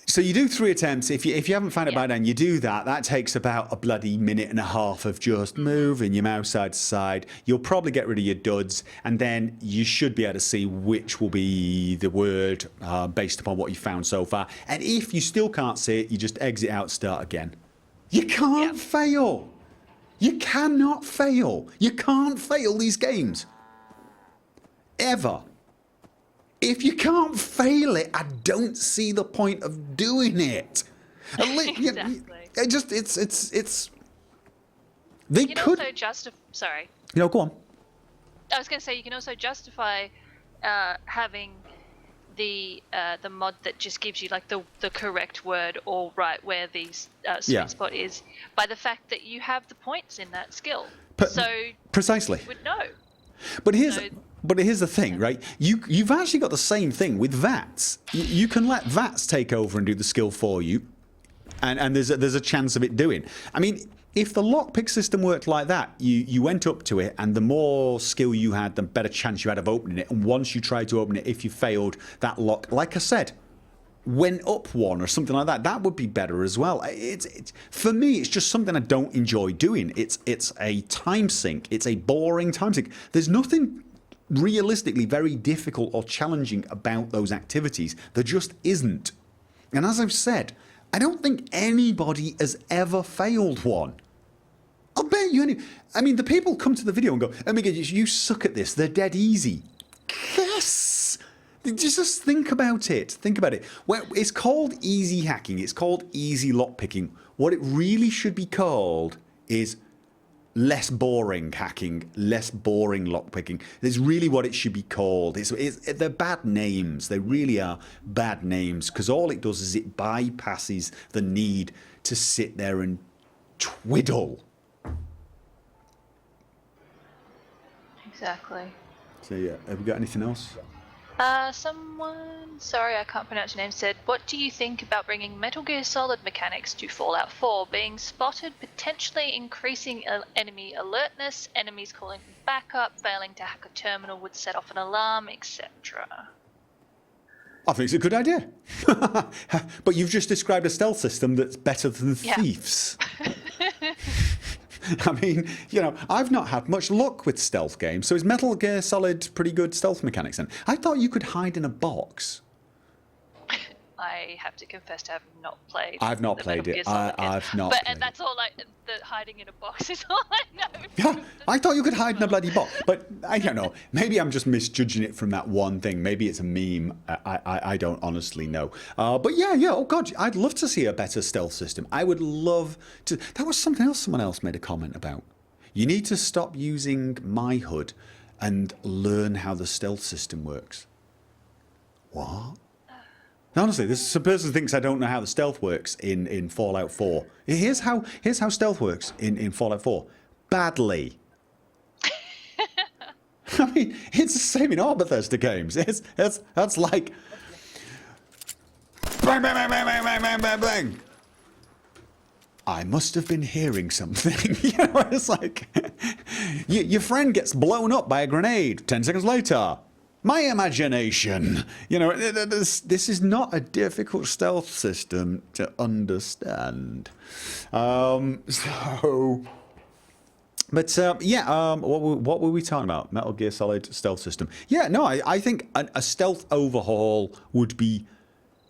[SPEAKER 1] So you do 3 attempts. If you haven't found it by then, you do that. That takes about a bloody minute and a half of just moving your mouse side to side. You'll probably get rid of your duds, and then you should be able to see which will be the word based upon what you found so far. And if you still can't see it, you just exit out, start again. You can't fail. You cannot fail. You can't fail these games. Ever. If you can't fail it, I don't see the point of doing it.
[SPEAKER 3] Exactly.
[SPEAKER 1] It's. They
[SPEAKER 3] You can
[SPEAKER 1] could.
[SPEAKER 3] also justify. Sorry.
[SPEAKER 1] No, go on.
[SPEAKER 3] I was going to say you can also justify having the mod that just gives you like the correct word or right where the sweet spot is by the fact that you have the points in that skill. So
[SPEAKER 1] precisely.
[SPEAKER 3] you would know.
[SPEAKER 1] But here's the thing, right? You've actually got the same thing with VATs. You can let VATs take over and do the skill for you, and there's a chance of it doing. I mean, if the lockpick system worked like that, you went up to it, and the more skill you had, the better chance you had of opening it. And once you tried to open it, if you failed, that lock, like I said, went up 1 or something like that. That would be better as well. It's for me, it's just something I don't enjoy doing. It's a time sink. It's a boring time sink. There's nothing realistically very difficult or challenging about those activities. There just isn't. And as I've said, I don't think anybody has ever failed one. I'll bet you I mean, the people come to the video and go, oh my god, you suck at this. They're dead easy. Yes! Just think about it. Think about it. Well, it's called easy hacking. It's called easy lockpicking. What it really should be called is less boring hacking, less boring lockpicking. That's really what it should be called. They're bad names. They really are bad names, because all it does is it bypasses the need to sit there and twiddle.
[SPEAKER 3] Exactly.
[SPEAKER 1] So yeah, have we got anything else?
[SPEAKER 3] Someone, sorry I can't pronounce your name, said, what do you think about bringing Metal Gear Solid mechanics to Fallout 4? Being spotted, potentially increasing enemy alertness, enemies calling for backup, failing to hack a terminal would set off an alarm, etc.
[SPEAKER 1] I think it's a good idea. But you've just described a stealth system that's better than Thief's. I mean, you know, I've not had much luck with stealth games, so is Metal Gear Solid pretty good stealth mechanics then? I thought you could hide in a box.
[SPEAKER 3] I have to confess to have not played.
[SPEAKER 1] I've not played it. I've not played
[SPEAKER 3] and that's all the hiding in a box is all I know.
[SPEAKER 1] Yeah, I thought you could hide in a bloody box. But I don't know. Maybe I'm just misjudging it from that one thing. Maybe it's a meme. I don't honestly know. But yeah. Oh, God. I'd love to see a better stealth system. I would love to. That was something else someone else made a comment about. You need to stop using my HUD and learn how the stealth system works. What? Honestly, this person thinks I don't know how the stealth works in Fallout 4. Here's how stealth works in Fallout 4. Badly. I mean, it's the same in all Bethesda games. That's like bang, bang, bang, bang, bang, bang, bang, bang. I must have been hearing something. You know, it's like your friend gets blown up by a grenade. 10 seconds later. My imagination. You know, this is not a difficult stealth system to understand. What were we talking about? Metal Gear Solid stealth system. Yeah, no, I think a stealth overhaul would be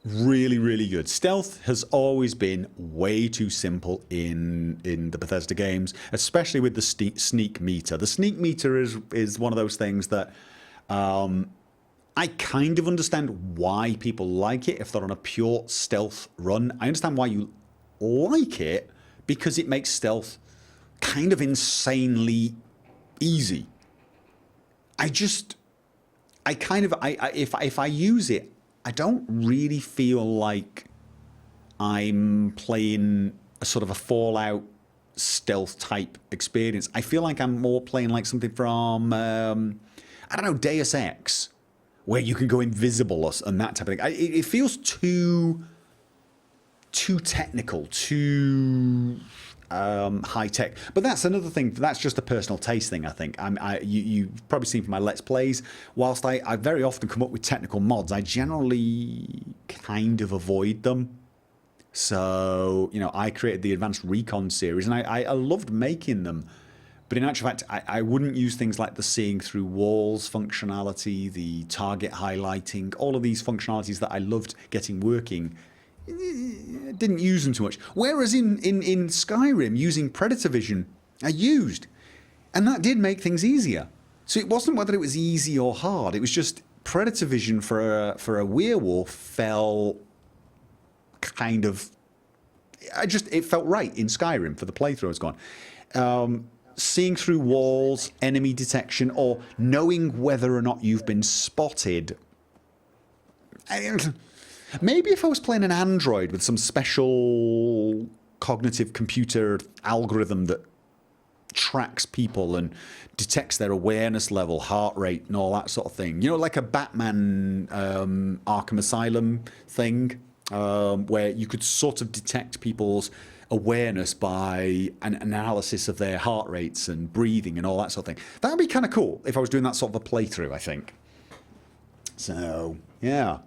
[SPEAKER 1] really, really good. Stealth has always been way too simple in the Bethesda games, especially with the sneak meter. The sneak meter is one of those things that I kind of understand why people like it if they're on a pure stealth run. I understand why you like it, because it makes stealth kind of insanely easy. If I use it, I don't really feel like I'm playing a sort of a Fallout stealth type experience. I feel like I'm more playing like something from I don't know, Deus Ex, where you can go invisible and that type of thing. It feels too technical, too high tech. But that's another thing. That's just a personal taste thing, I think. You've probably seen from my Let's Plays, whilst I very often come up with technical mods, I generally kind of avoid them. So, you know, I created the Advanced Recon series, and I loved making them. But in actual fact, I wouldn't use things like the seeing through walls functionality, the target highlighting, all of these functionalities that I loved getting working. Didn't use them too much. Whereas in Skyrim, using Predator Vision, I used. And that did make things easier. So it wasn't whether it was easy or hard. It was just Predator Vision for a werewolf fell kind of... it felt right in Skyrim for the playthrough I was going. Seeing through walls, enemy detection, or knowing whether or not you've been spotted. Maybe if I was playing an android with some special cognitive computer algorithm that tracks people and detects their awareness level, heart rate, and all that sort of thing. You know, like a Batman Arkham Asylum thing, where you could sort of detect people's awareness by an analysis of their heart rates and breathing and all that sort of thing. That would be kind of cool if I was doing that sort of a playthrough, I think. So, yeah.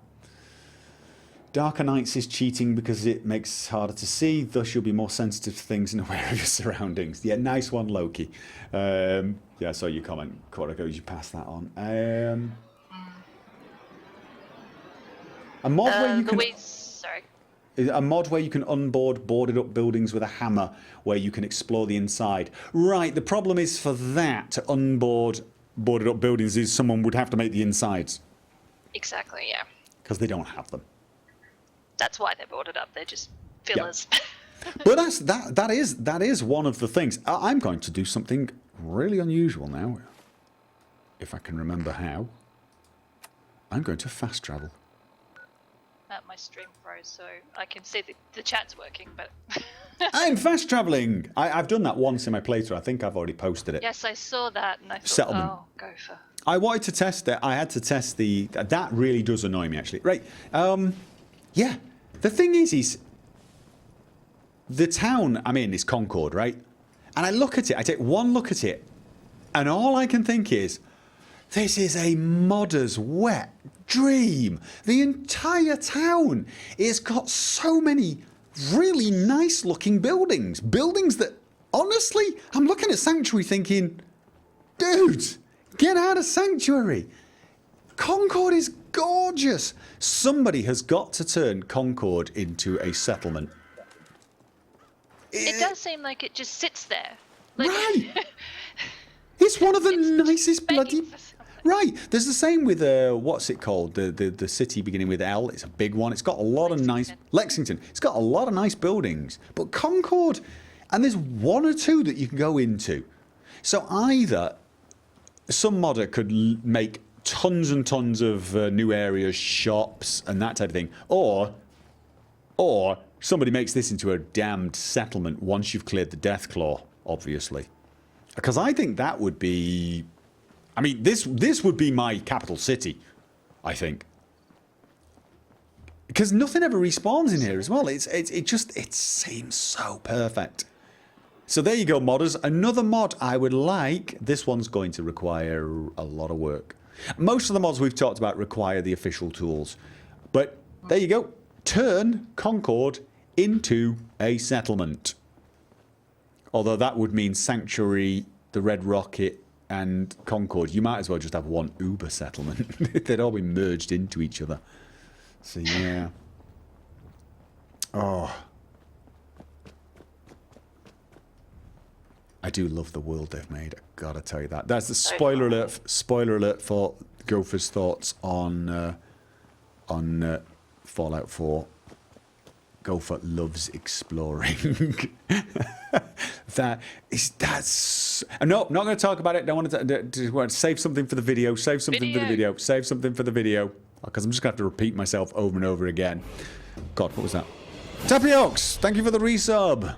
[SPEAKER 1] Darker Nights is cheating because it makes it harder to see, thus you'll be more sensitive to things and aware of your surroundings. Yeah, nice one, Loki. Yeah, I saw your comment, Corrigo, you passed that on. A mod where you can...
[SPEAKER 3] Sorry.
[SPEAKER 1] A mod where you can unboard boarded up buildings with a hammer where you can explore the inside. Right, the problem is for that, to unboard boarded up buildings, is someone would have to make the insides.
[SPEAKER 3] Exactly, yeah.
[SPEAKER 1] Because they don't have them.
[SPEAKER 3] That's why they're boarded up. They're just fillers.
[SPEAKER 1] Yeah. But that is one of the things. I'm going to do something really unusual now. If I can remember how. I'm going to fast travel.
[SPEAKER 3] My stream froze, so I can see the chat's working, but...
[SPEAKER 1] I'm fast traveling! I've done that once in my playthrough. I think I've already posted it.
[SPEAKER 3] Yes, I saw that, and I thought,
[SPEAKER 1] Settlement.
[SPEAKER 3] oh, Gopher.
[SPEAKER 1] I wanted to test it. I had to test the... That really does annoy me, actually. Right. Yeah. The thing is the town I'm in is Concord, right? And I look at it, I take one look at it, and all I can think is, this is a modder's wet dream. The entire town has got so many really nice looking buildings. Buildings that, honestly, I'm looking at Sanctuary thinking, dude, get out of Sanctuary. Concord is gorgeous. Somebody has got to turn Concord into a settlement.
[SPEAKER 3] It does seem like it just sits there. Like,
[SPEAKER 1] right. It's one of the nicest bloody... Right. There's the same with, what's it called? The city beginning with L. It's a big one. It's got a lot of nice... Lexington. It's got a lot of nice buildings. But Concord... And there's one or two that you can go into. So either some modder could make tons and tons of new areas, shops, and that type of thing. Or somebody makes this into a damned settlement once you've cleared the Deathclaw, obviously. Because I think that would be... I mean, this would be my capital city, I think. Because nothing ever respawns in here as well. It seems so perfect. So there you go, modders. Another mod I would like. This one's going to require a lot of work. Most of the mods we've talked about require the official tools. But there you go. Turn Concord into a settlement. Although that would mean Sanctuary, the Red Rocket, and Concord. You might as well just have one Uber settlement. They'd all be merged into each other. So yeah. Oh. I do love the world they've made. I gotta tell you that. That's the spoiler alert. Spoiler alert for Gopher's thoughts on Fallout 4. Gopher loves exploring. That's no, not going to talk about it. Don't want to save something for the video. Save something for the video. Save something for the video. Because I'm just going to have to repeat myself over and over again. God, what was that? Tapiox, thank you for the resub.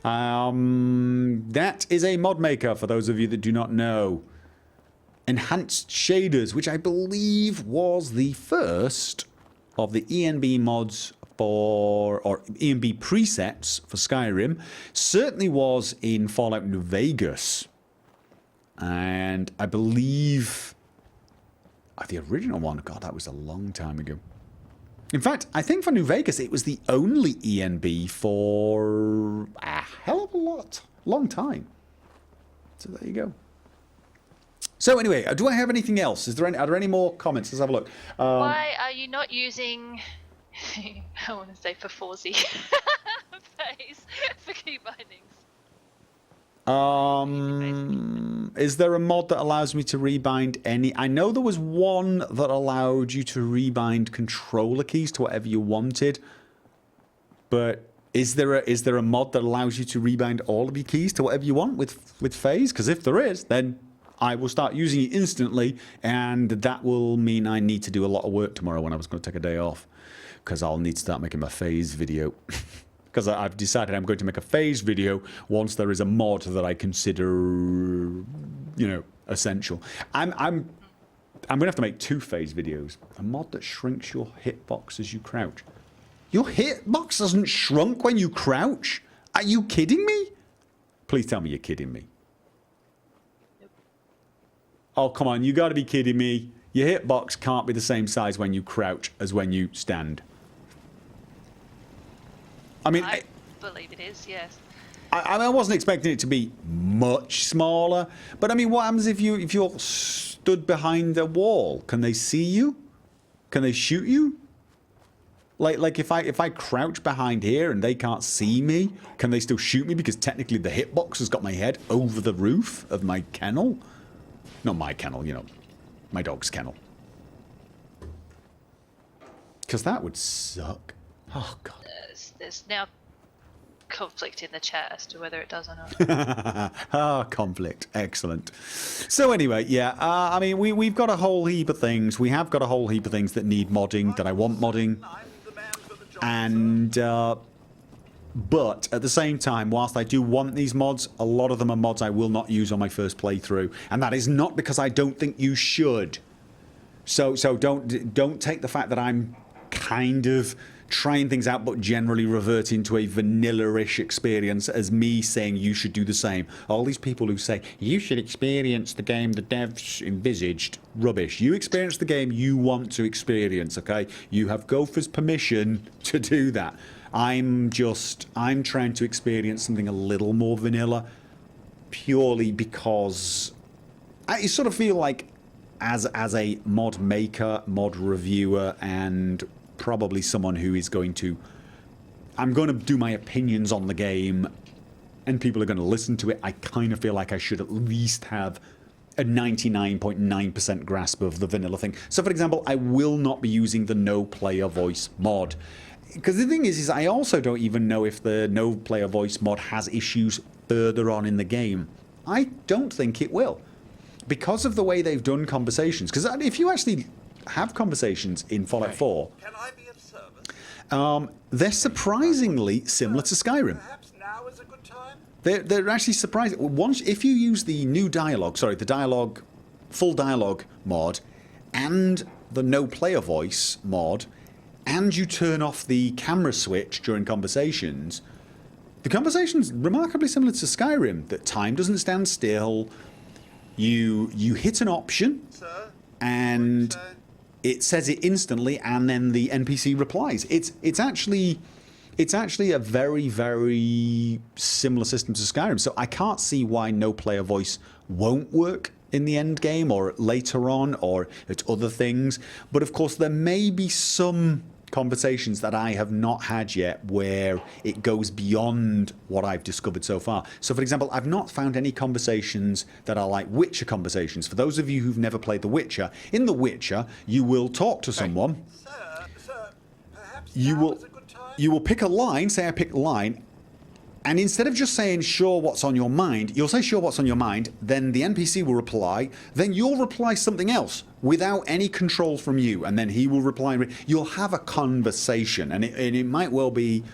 [SPEAKER 1] That is a mod maker, for those of you that do not know. Enhanced shaders, which I believe was the first of the ENB mods for, or ENB presets for Skyrim. Certainly was in Fallout New Vegas. And I believe the original one, God, that was a long time ago. In fact, I think for New Vegas, it was the only ENB for a hell of a long time. So there you go. So anyway, do I have anything else? Are there any more comments? Let's have a look.
[SPEAKER 3] Why are you not using, I want to say for 4Z, phase for key bindings?
[SPEAKER 1] Is there a mod that allows me to rebind any? I know there was one that allowed you to rebind controller keys to whatever you wanted, but is there a mod that allows you to rebind all of your keys to whatever you want with phase? Because if there is, then I will start using it instantly, and that will mean I need to do a lot of work tomorrow when I was going to take a day off, because I'll need to start making my phase video. Because I've decided I'm going to make a phase video once there is a mod that I consider, essential. I'm going to have to make 2 phase videos. A mod that shrinks your hitbox as you crouch. Your hitbox doesn't shrunk when you crouch? Are you kidding me? Please tell me you're kidding me. Oh, come on, you got to be kidding me. Your hitbox can't be the same size when you crouch as when you stand. I mean,
[SPEAKER 3] I believe it is, yes.
[SPEAKER 1] I wasn't expecting it to be much smaller, but I mean, what happens if you're stood behind a wall? Can they see you? Can they shoot you? Like if I crouch behind here and they can't see me, can they still shoot me? Because technically the hitbox has got my head over the roof of my kennel. Not my kennel, my dog's kennel. Because that would suck. Oh, God.
[SPEAKER 3] There's now conflict in the chat as to whether it does or not.
[SPEAKER 1] Conflict. Excellent. So anyway, yeah, I mean, we've got a whole heap of things. We have got a whole heap of things that need modding, that I want modding. And, but at the same time, whilst I do want these mods, a lot of them are mods I will not use on my first playthrough. And that is not because I don't think you should. So don't take the fact that I'm kind of trying things out but generally reverting to a vanilla-ish experience as me saying you should do the same. All these people who say you should experience the game the devs envisaged, rubbish. You experience the game you want to experience, okay? You have Gopher's permission to do that. I'm trying to experience something a little more vanilla purely because I sort of feel like as a mod maker, mod reviewer, and probably someone who is I'm going to do my opinions on the game and people are going to listen to it. I kind of feel like I should at least have a 99.9% grasp of the vanilla thing. So for example, I will not be using the no player voice mod. Because the thing is I also don't even know if the no player voice mod has issues further on in the game. I don't think it will. Because of the way they've done conversations. Because if you actually have conversations in Fallout 4,
[SPEAKER 6] Can I be of service?
[SPEAKER 1] they're surprisingly similar to Skyrim.
[SPEAKER 6] Perhaps now is a good time?
[SPEAKER 1] They're actually surprising. Once, if you use the new the full dialogue mod, and the no player voice mod, and you turn off the camera switch during conversations, the conversation's remarkably similar to Skyrim. That time doesn't stand still. You hit an option,
[SPEAKER 6] Sir?
[SPEAKER 1] and it says it instantly, and then the NPC replies. It's actually a very, very similar system to Skyrim. So I can't see why no player voice won't work in the end game or later on or at other things. But of course, there may be some conversations that I have not had yet where it goes beyond what I've discovered so far. So for example, I've not found any conversations that are like Witcher conversations. For those of you who've never played The Witcher, in The Witcher, you will talk to someone.
[SPEAKER 6] Sir, perhaps
[SPEAKER 1] You
[SPEAKER 6] now
[SPEAKER 1] will
[SPEAKER 6] is a good time?
[SPEAKER 1] you will pick a line, say I pick a line, and instead of just saying sure what's on your mind, you'll say sure what's on your mind, then the NPC will reply, then you'll reply something else without any control from you, and then he will reply. You'll have a conversation, and it might well be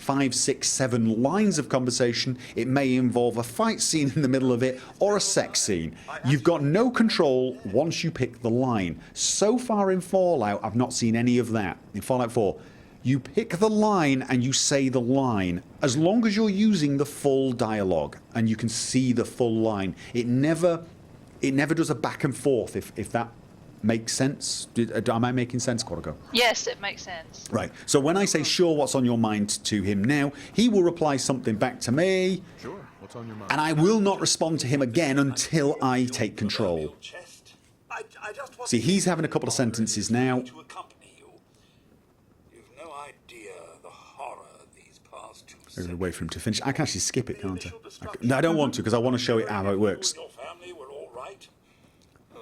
[SPEAKER 1] 5, 6, 7 lines of conversation. It may involve a fight scene in the middle of it or a sex scene. You've got no control once you pick the line. So far in Fallout, I've not seen any of that. In Fallout 4, you pick the line and you say the line. As long as you're using the full dialogue and you can see the full line, it never does a back and forth, if that makes sense. Am I making sense, Quarico?
[SPEAKER 3] Yes, it makes sense.
[SPEAKER 1] Right. So when I say, sure, what's on your mind to him now, he will reply something back to me.
[SPEAKER 2] Sure. What's on your mind?
[SPEAKER 1] And I will not respond to him again until I take control.
[SPEAKER 6] I just want
[SPEAKER 1] See, he's having a couple of sentences now.
[SPEAKER 6] to accompany you. You've no idea the horror of these past 2
[SPEAKER 1] There's
[SPEAKER 6] seconds.
[SPEAKER 1] a way for him to finish. I can actually skip it, can't I? No, I don't want to, because I want to show it how it works.
[SPEAKER 6] Your family were all right.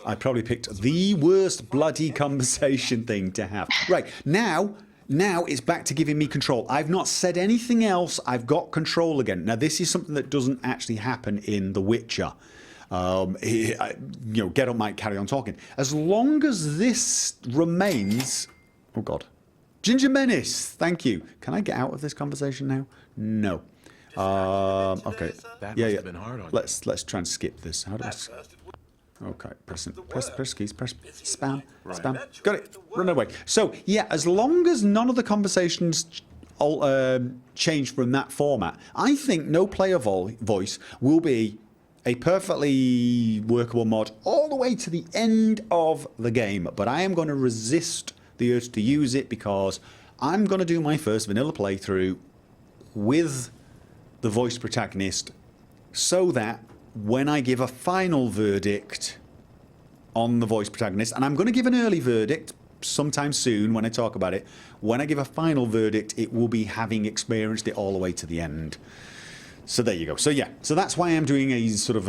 [SPEAKER 1] I probably picked the worst bloody conversation thing to have. Right, now it's back to giving me control. I've not said anything else. I've got control again. Now, this is something that doesn't actually happen in The Witcher. Geralt might carry on talking. As long as this remains... Oh, God. Ginger Menace, thank you. Can I get out of this conversation now? No. Okay.
[SPEAKER 2] That
[SPEAKER 1] Yeah,
[SPEAKER 2] must
[SPEAKER 1] yeah.
[SPEAKER 2] have been hard on you.
[SPEAKER 1] Let's try and skip this. How do I... Okay, press keys, press spam, spam. Got it. Run away. So yeah, as long as none of the conversations change from that format, I think no player voice will be a perfectly workable mod all the way to the end of the game. But I am going to resist the urge to use it because I'm going to do my first vanilla playthrough with the voice protagonist so that when I give a final verdict on the voice protagonist, and I'm going to give an early verdict sometime soon when I talk about it, when I give a final verdict, it will be having experienced it all the way to the end. So there you go. So yeah, so that's why I'm doing a sort of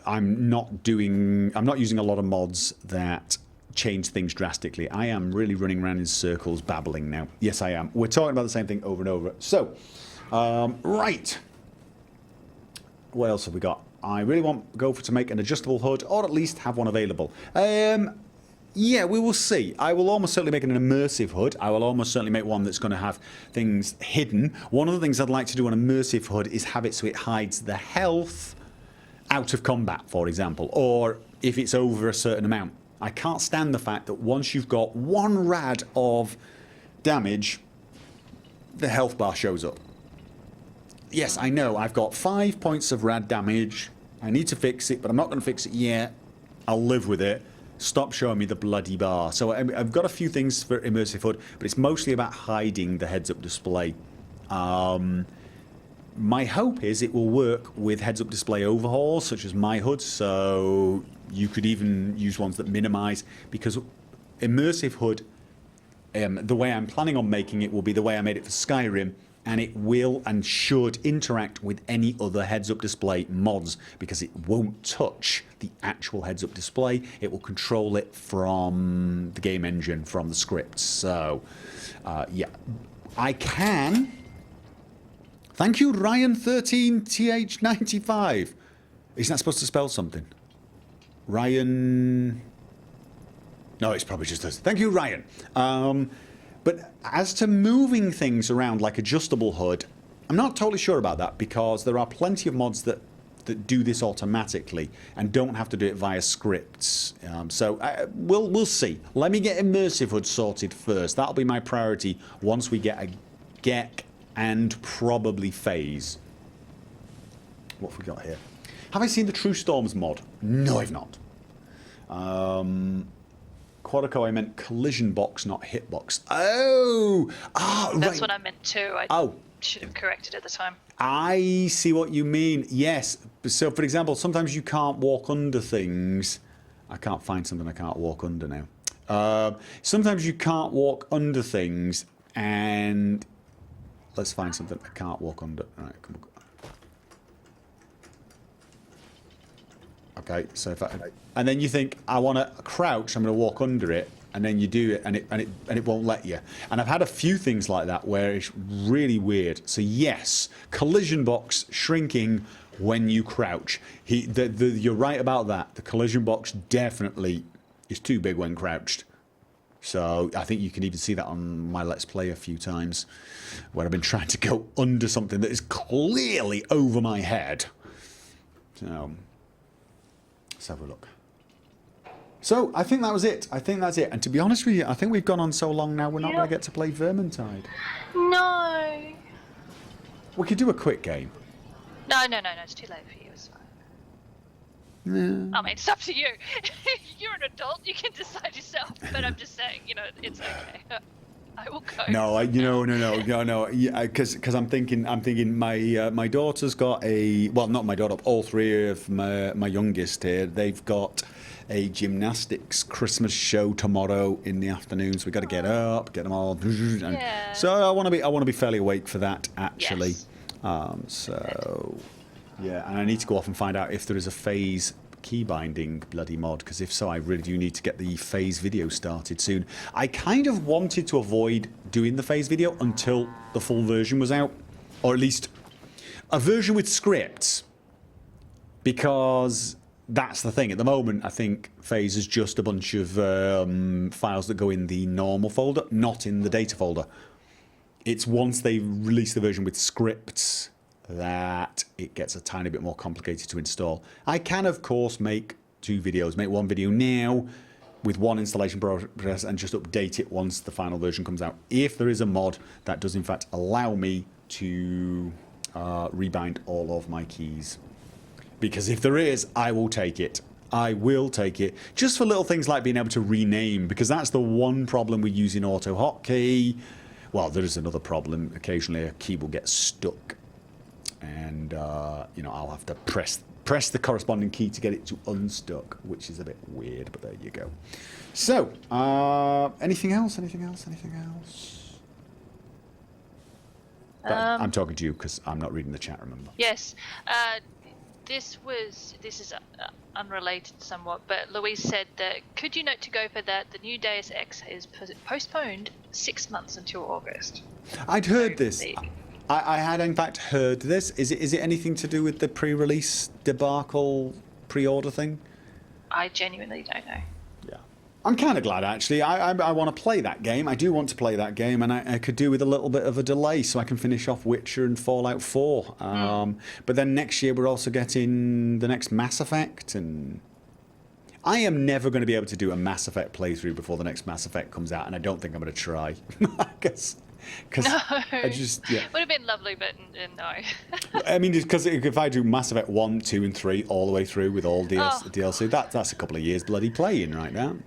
[SPEAKER 1] I'm not using a lot of mods that change things drastically. I am really running around in circles babbling now. Yes, I am. We're talking about the same thing over and over. So, right. What else have we got? I really want Gopher to make an adjustable HUD, or at least have one available. Yeah, we will see. I will almost certainly make an immersive HUD. I will almost certainly make one that's going to have things hidden. One of the things I'd like to do on immersive HUD is have it so it hides the health out of combat, for example, or if it's over a certain amount. I can't stand the fact that once you've got 1 rad of damage, the health bar shows up. Yes, I know, I've got 5 points of rad damage. I need to fix it, but I'm not going to fix it yet. I'll live with it. Stop showing me the bloody bar. So I've got a few things for immersive HUD, but it's mostly about hiding the heads-up display. My hope is it will work with heads-up display overhauls, such as my HUD, so you could even use ones that minimize, because immersive HUD, the way I'm planning on making it will be the way I made it for Skyrim, and it will and should interact with any other heads-up display mods, because it won't touch the actual heads-up display. It will control it from the game engine, from the scripts. So, yeah. I can... Thank you, Ryan13TH95. Isn't that supposed to spell something? Ryan... No, it's probably just us. Thank you, Ryan. But as to moving things around like adjustable HUD, I'm not totally sure about that, because there are plenty of mods that do this automatically and don't have to do it via scripts. So we'll see. Let me get immersive HUD sorted first. That'll be my priority once we get a GEC and probably phase. What have we got here? Have I seen the True Storms mod? No, I've not. Quadico, I meant collision box, not hitbox. Oh! Ah, right.
[SPEAKER 3] That's what I meant too. I should have corrected at the time.
[SPEAKER 1] I see what you mean. Yes. So, for example, sometimes you can't walk under things. I can't find something I can't walk under now. Sometimes you can't walk under things, and let's find something I can't walk under. All right, come on. Okay, so if and then you think, I want to crouch, I'm going to walk under it, and then you do it, and it won't let you. And I've had a few things like that where it's really weird. So yes, collision box shrinking when you crouch. You're right about that. The collision box definitely is too big when crouched. So I think you can even see that on my Let's Play a few times, where I've been trying to go under something that is clearly over my head. So let's have a look. So I think that was it. I think that's it. And to be honest with you, I think we've gone on so long now we're not going to get to play Vermintide.
[SPEAKER 3] No.
[SPEAKER 1] We could do a quick game.
[SPEAKER 3] No, it's too late for you. It's fine. I mean, it's up to you. You're an adult. You can decide yourself. But I'm just saying, you know, it's okay. I will go.
[SPEAKER 1] No, no. Because I'm thinking my daughter's got not my daughter, all three of my youngest here. They've got a gymnastics Christmas show tomorrow in the afternoon, so we got to get up, get them all.
[SPEAKER 3] Yeah.
[SPEAKER 1] So I want to be fairly awake for that actually.
[SPEAKER 3] Yes.
[SPEAKER 1] Yeah, and I need to go off and find out if there is a phase keybinding bloody mod, because if so, I really do need to get the phase video started soon. I kind of wanted to avoid doing the phase video until the full version was out, or at least a version with scripts, because that's the thing. At the moment, I think phase is just a bunch of files that go in the normal folder, not in the data folder. It's once they release the version with scripts that it gets a tiny bit more complicated to install. I can, of course, make two videos. Make one video now with one installation process and just update it once the final version comes out. If there is a mod that does, in fact, allow me to rebind all of my keys. Because if there is, I will take it. I will take it. Just for little things like being able to rename, because that's the one problem with using auto hotkey. Well, there is another problem. Occasionally a key will get stuck. And, you know, I'll have to press the corresponding key to get it to unstuck, which is a bit weird, but there you go. So, anything else? I'm talking to you because I'm not reading the chat, remember?
[SPEAKER 3] Yes. This is unrelated somewhat, but Louise said that, could you note to Gopher that the new Deus Ex is postponed 6 months until August?
[SPEAKER 1] I'd heard this. I had in fact heard this. Is it anything to do with the pre-release debacle pre-order thing?
[SPEAKER 3] I genuinely don't know.
[SPEAKER 1] Yeah. I'm kind of glad actually. I want to play that game. I do want to play that game, and I could do with a little bit of a delay so I can finish off Witcher and Fallout 4. But then next year we're also getting the next Mass Effect, and I am never going to be able to do a Mass Effect playthrough before the next Mass Effect comes out, and I don't think I'm going to try. I guess.
[SPEAKER 3] No.
[SPEAKER 1] I just, yeah.
[SPEAKER 3] Would have been lovely, but no.
[SPEAKER 1] I mean, because if I do Mass Effect 1, 2 and 3 all the way through with all DLC, that's a couple of years bloody playing right now.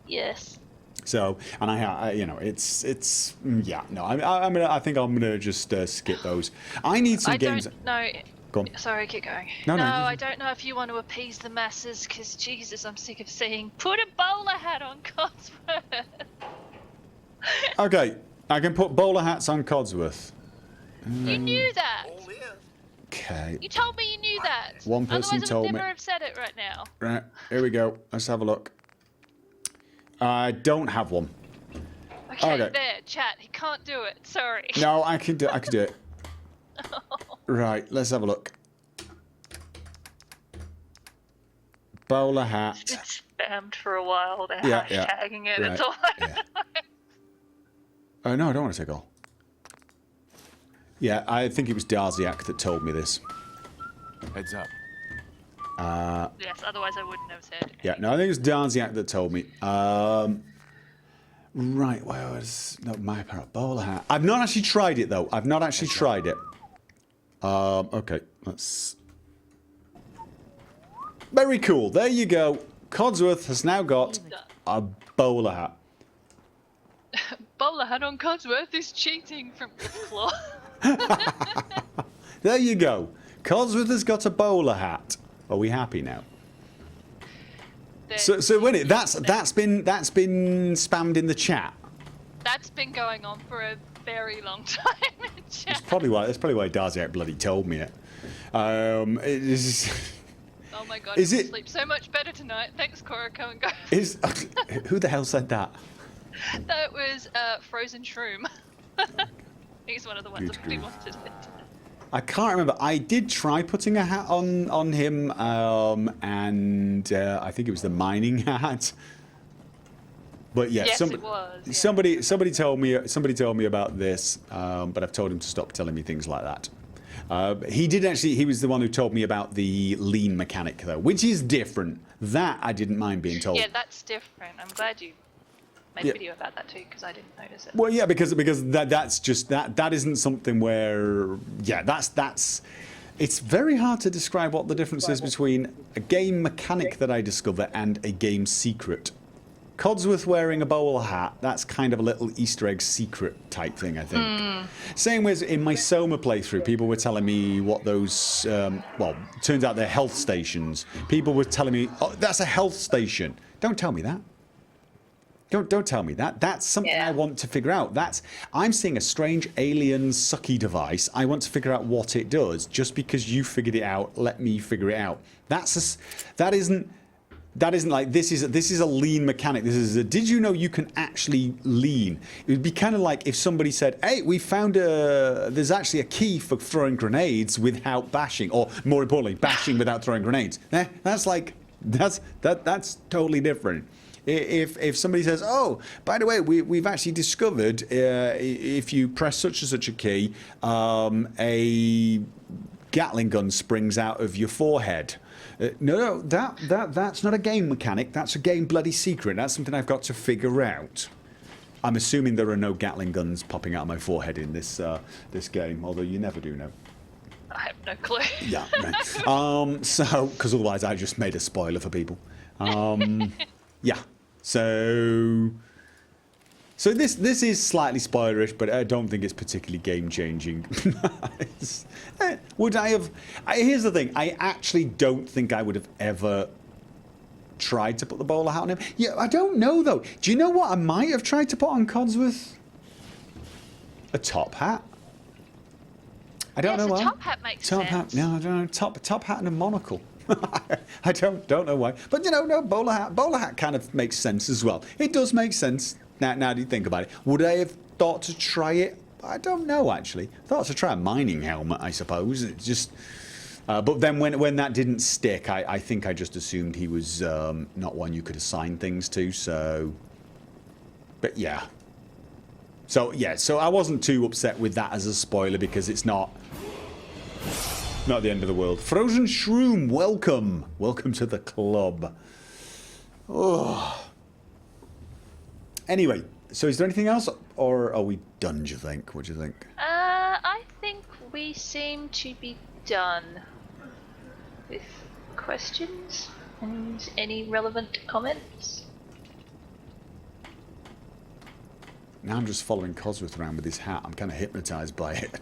[SPEAKER 3] Yes.
[SPEAKER 1] So, and I you know, it's yeah, no, I think I'm gonna just skip those. I need some games.
[SPEAKER 3] No.
[SPEAKER 1] Go on.
[SPEAKER 3] Sorry, keep going.
[SPEAKER 1] No,
[SPEAKER 3] I don't know if you want to appease the masses, because Jesus, I'm sick of seeing put a bowler hat on Codsworth.
[SPEAKER 1] Okay, I can put bowler hats on Codsworth.
[SPEAKER 3] You knew that.
[SPEAKER 1] Okay.
[SPEAKER 3] You told me you knew that.
[SPEAKER 1] One person
[SPEAKER 3] Otherwise,
[SPEAKER 1] told
[SPEAKER 3] I would
[SPEAKER 1] me.
[SPEAKER 3] never have said it right now.
[SPEAKER 1] Right, here we go. Let's have a look. I don't have one.
[SPEAKER 3] Okay, there, chat. He can't do it. Sorry.
[SPEAKER 1] No, I can do it. Right, let's have a look. Bowler hat.
[SPEAKER 3] It's spammed for a while. They're
[SPEAKER 1] Yeah,
[SPEAKER 3] hashtagging it.
[SPEAKER 1] Right,
[SPEAKER 3] It's all
[SPEAKER 1] Oh, no, I don't want to take all. Yeah, I think it was Darziak that told me this.
[SPEAKER 2] Heads up.
[SPEAKER 3] Yes, otherwise I wouldn't have said.
[SPEAKER 1] Yeah, no, I think it was Darziak that told me. Right, where was... No, my bowler hat. I've not actually tried it, though. I've not actually tried it. Okay, let's... Very cool. There you go. Codsworth has now got a bowler hat.
[SPEAKER 3] Bowler hat on Codsworth is cheating from Claw.
[SPEAKER 1] There you go. Codsworth has got a bowler hat. Are we happy now? So wait a minute, that's been spammed in the chat.
[SPEAKER 3] That's been going on for a very long time in chat.
[SPEAKER 1] That's probably why Darziak bloody told me it. It is.
[SPEAKER 3] Oh my god,
[SPEAKER 1] is
[SPEAKER 3] you'll
[SPEAKER 1] it
[SPEAKER 3] sleep so much better tonight. Thanks, Cora. Come and go.
[SPEAKER 1] Is who the hell said that?
[SPEAKER 3] That was Frozen Shroom. He's one of the ones that really wanted it.
[SPEAKER 1] I can't remember. I did try putting a hat on him, and I think it was the mining hat. But yeah,
[SPEAKER 3] Yes, it was. Yeah.
[SPEAKER 1] somebody told me about this, but I've told him to stop telling me things like that. He was the one who told me about the lean mechanic though, which is different. That I didn't mind being told.
[SPEAKER 3] Yeah, that's different. I'm glad you made a video about that too, because I didn't notice it.
[SPEAKER 1] Well, yeah, because that's just that isn't something where that's. It's very hard to describe what the difference is between a game mechanic that I discover and a game secret. Codsworth wearing a bowler hat, that's kind of a little Easter egg secret type thing, I think. Same as in my Soma playthrough, people were telling me what those, well, turns out they're health stations. People were telling me, oh, that's a health station. Don't tell me that. Don't tell me that. That's something I want to figure out. I'm seeing a strange alien sucky device. I want to figure out what it does. Just because you figured it out, let me figure it out. That isn't like this is a lean mechanic. This is did you know you can actually lean? It would be kind of like if somebody said, "Hey, we found there's actually a key for throwing grenades without bashing, or more importantly, bashing without throwing grenades." That's totally different. If somebody says, "Oh, by the way, we've actually discovered if you press such and such a key, a Gatling gun springs out of your forehead." No, that's not a game mechanic. That's a game bloody secret. That's something I've got to figure out. I'm assuming there are no Gatling guns popping out of my forehead in this game, although you never do know.
[SPEAKER 3] I have no clue.
[SPEAKER 1] Yeah. Right. So, because otherwise I just made a spoiler for people. Yeah. So this is slightly spoilerish, but I don't think it's particularly game changing. Would I have? Here's the thing. I actually don't think I would have ever tried to put the bowler hat on him. Yeah, I don't know though. Do you know what I might have tried to put on Codsworth? A top hat. I don't know why.
[SPEAKER 3] Top hat makes sense.
[SPEAKER 1] Hat. No, I don't know. Top hat and a monocle. I don't know why. But you know, no bowler hat. Bowler hat kind of makes sense as well. It does make sense. Now do you think about it? Would I have thought to try it? I don't know, actually. Thought to try a mining helmet, I suppose. It just... but then when that didn't stick, I think I just assumed he was not one you could assign things to, so... But yeah. So I wasn't too upset with that as a spoiler, because it's not the end of the world. Frozen Shroom, welcome. Welcome to the club. Oh... Anyway, so is there anything else, or are we done, do you think? What do you think?
[SPEAKER 3] I think we seem to be done with questions and any relevant comments.
[SPEAKER 1] Now I'm just following Codsworth around with his hat. I'm kind of hypnotised by it.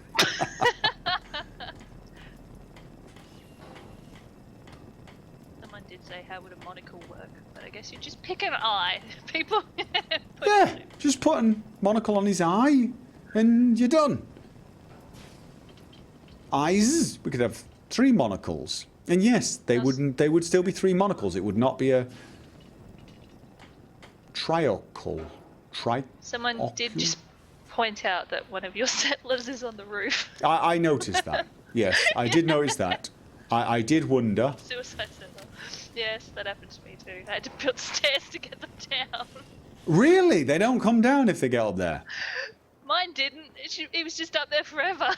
[SPEAKER 3] Someone did say, how would a monocle work? But I guess you just pick an eye. People...
[SPEAKER 1] Yeah, just put a monocle on his eye and you're done. Eyes, we could have 3 monocles. And yes, they would still be 3 monocles. It would not be a triocle.
[SPEAKER 3] Someone did just point out that one of your settlers is on the roof.
[SPEAKER 1] I noticed that. Yes, I did notice that. I did wonder.
[SPEAKER 3] Suicide settler. Yes, that happened to me too. I had to build stairs to get them down.
[SPEAKER 1] Really? They don't come down if they get up there?
[SPEAKER 3] Mine didn't. It was just up there forever.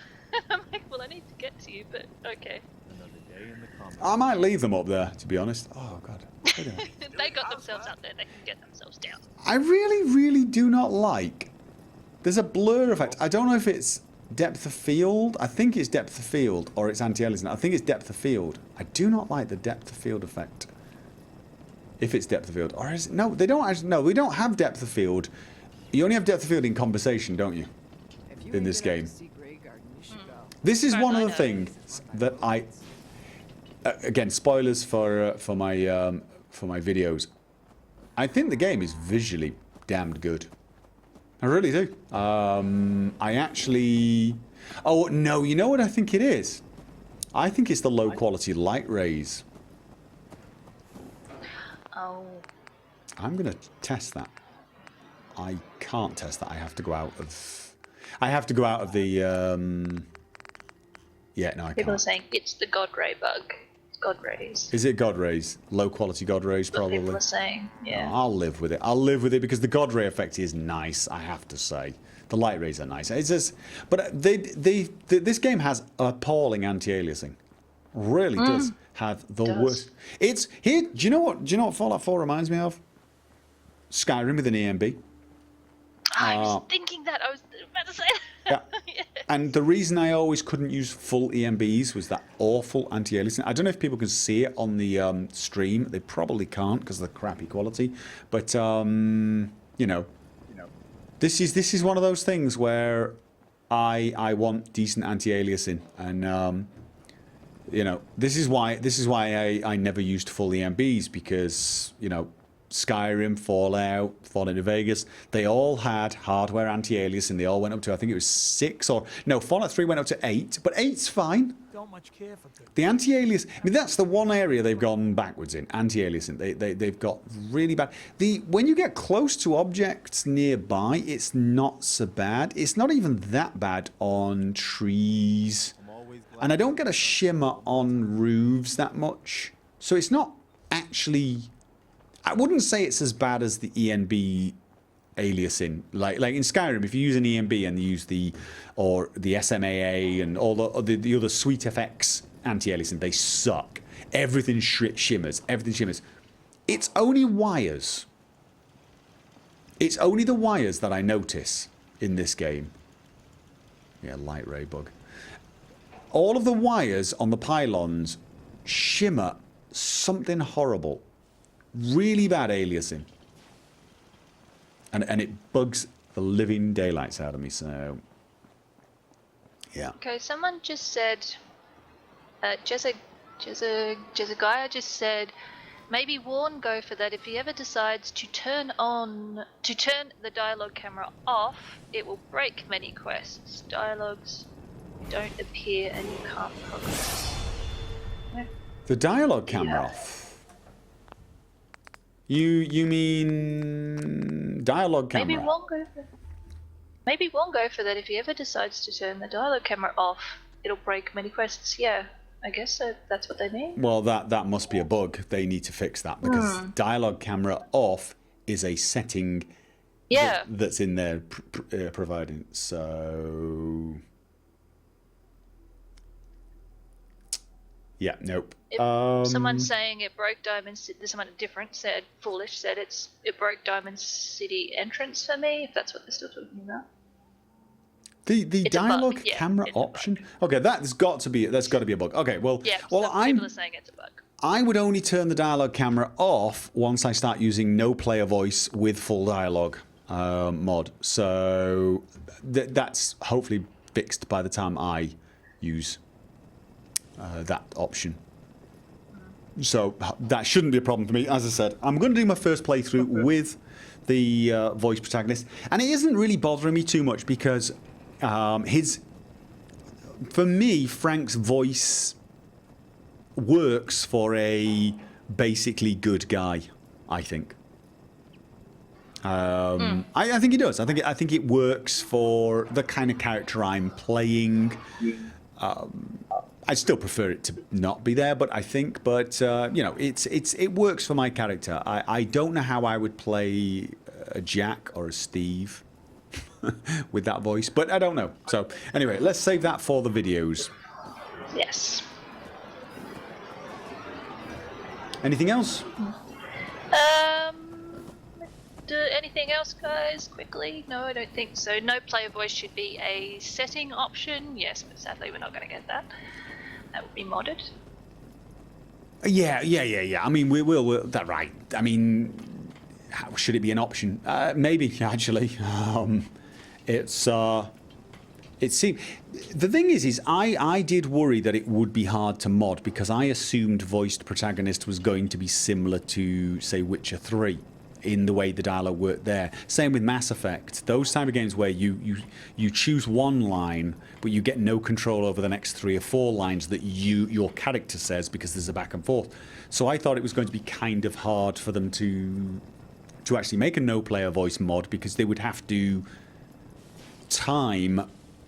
[SPEAKER 3] I'm like, well, I need to get to you, but okay.
[SPEAKER 4] Another day in the comments.
[SPEAKER 1] I might leave them up there, to be honest. Oh, God.
[SPEAKER 3] They got themselves up there. They can get themselves down.
[SPEAKER 1] I really, really do not like... There's a blur effect. I don't know if it's depth of field. I think it's depth of field, or it's anti-aliasing. I think it's depth of field. I do not like the depth of field effect. If it's depth of field. Or is it... No, they don't actually... No, we don't have depth of field. You only have depth of field in conversation, don't you? In this game. This is one of the things that I... again, spoilers for my videos. I think the game is visually damned good. I really do. I actually... Oh, no, you know what I think it is? I think it's the low quality light rays.
[SPEAKER 3] Oh.
[SPEAKER 1] I'm going to test that. I can't test that. I have to go out of... I have to go out of the... Yeah, no, I
[SPEAKER 3] People are
[SPEAKER 1] can't.
[SPEAKER 3] saying it's the God Ray bug. God rays.
[SPEAKER 1] Is it God rays? Low quality God rays,
[SPEAKER 3] What people
[SPEAKER 1] probably.
[SPEAKER 3] are saying, yeah.
[SPEAKER 1] Oh, I'll live with it. I'll live with it because the God ray effect is nice, I have to say. The light rays are nice. It's just, but this game has appalling anti-aliasing. Really does have the worst. It's here. Do you know what? Do you know what Fallout 4 reminds me of? Skyrim with an ENB.
[SPEAKER 3] I was thinking that. I was about to say that.
[SPEAKER 1] Yeah.
[SPEAKER 3] Yeah.
[SPEAKER 1] And the reason I always couldn't use full ENBs was that awful anti-aliasing. I don't know if people can see it on the stream. They probably can't because of the crappy quality. But you know, this is one of those things where I want decent anti-aliasing, and you know, this is why I never used full ENBs, because you know, Skyrim, Fallout New Vegas, they all had hardware anti-aliasing. They all went up to, I think it was 6 or no, Fallout 3 went up to 8, but 8's fine.
[SPEAKER 4] Don't much care for good.
[SPEAKER 1] The anti-alias, I mean, that's the one area they've gone backwards in, anti-aliasing. They've got really bad. When you get close to objects nearby, it's not so bad. It's not even that bad on trees. And I don't get a shimmer on roofs that much. So it's not actually, I wouldn't say it's as bad as the ENB aliasing. Like in Skyrim, if you use an ENB and you use the SMAA and all the other Sweet FX anti-aliasing, they suck. Everything shimmers. Everything shimmers. It's only wires. It's only the wires that I notice in this game. Yeah, light ray bug. All of the wires on the pylons shimmer something horrible. Really bad aliasing. And it bugs the living daylights out of me, so yeah.
[SPEAKER 3] Okay, someone just said, Jezagaya just said, maybe warn Gopher that if he ever decides to turn the dialogue camera off, it will break many quests. Dialogues don't appear and you can't progress.
[SPEAKER 1] The dialogue camera off. You mean dialogue camera?
[SPEAKER 3] Maybe warn Gopher that if he ever decides to turn the dialogue camera off, it'll break many quests. Yeah, I guess that's what they mean.
[SPEAKER 1] Well, that must be a bug. They need to fix that, because dialogue camera off is a setting that's in there providing. So yeah, nope.
[SPEAKER 3] Someone's saying it broke Diamond City. Someone different said, Foolish said it broke Diamond City entrance for me, if that's what they're still talking about.
[SPEAKER 1] The dialogue camera option? Okay, that's got to be a bug. Okay, well,
[SPEAKER 3] people are saying it's a bug.
[SPEAKER 1] I would only turn the dialogue camera off once I start using no player voice with full dialogue mod. So that's hopefully fixed by the time I use that option. So that shouldn't be a problem for me. As I said, I'm going to do my first playthrough with the voice protagonist, and it isn't really bothering me too much because for me, Frank's voice works for a basically good guy, I think. I think he does. I think it works for the kind of character I'm playing. I still prefer it to not be there, but you know, it works for my character. I don't know how I would play a Jack or a Steve with that voice, but I don't know. So anyway, let's save that for the videos.
[SPEAKER 3] Yes.
[SPEAKER 1] Anything else?
[SPEAKER 3] Anything else, guys? Quickly? No, I don't think so. No player voice should be a setting option. Yes, but sadly we're not going to get that. That would be modded. Yeah.
[SPEAKER 1] I mean, we'll that right. I mean, should it be an option? Maybe actually. It seemed. The thing is I did worry that it would be hard to mod because I assumed voiced protagonist was going to be similar to, say, Witcher 3. In the way the dialogue worked there. Same with Mass Effect. Those type of games where you choose one line, but you get no control over the next 3 or 4 lines that your character says because there's a back and forth. So I thought it was going to be kind of hard for them to actually make a no-player voice mod because they would have to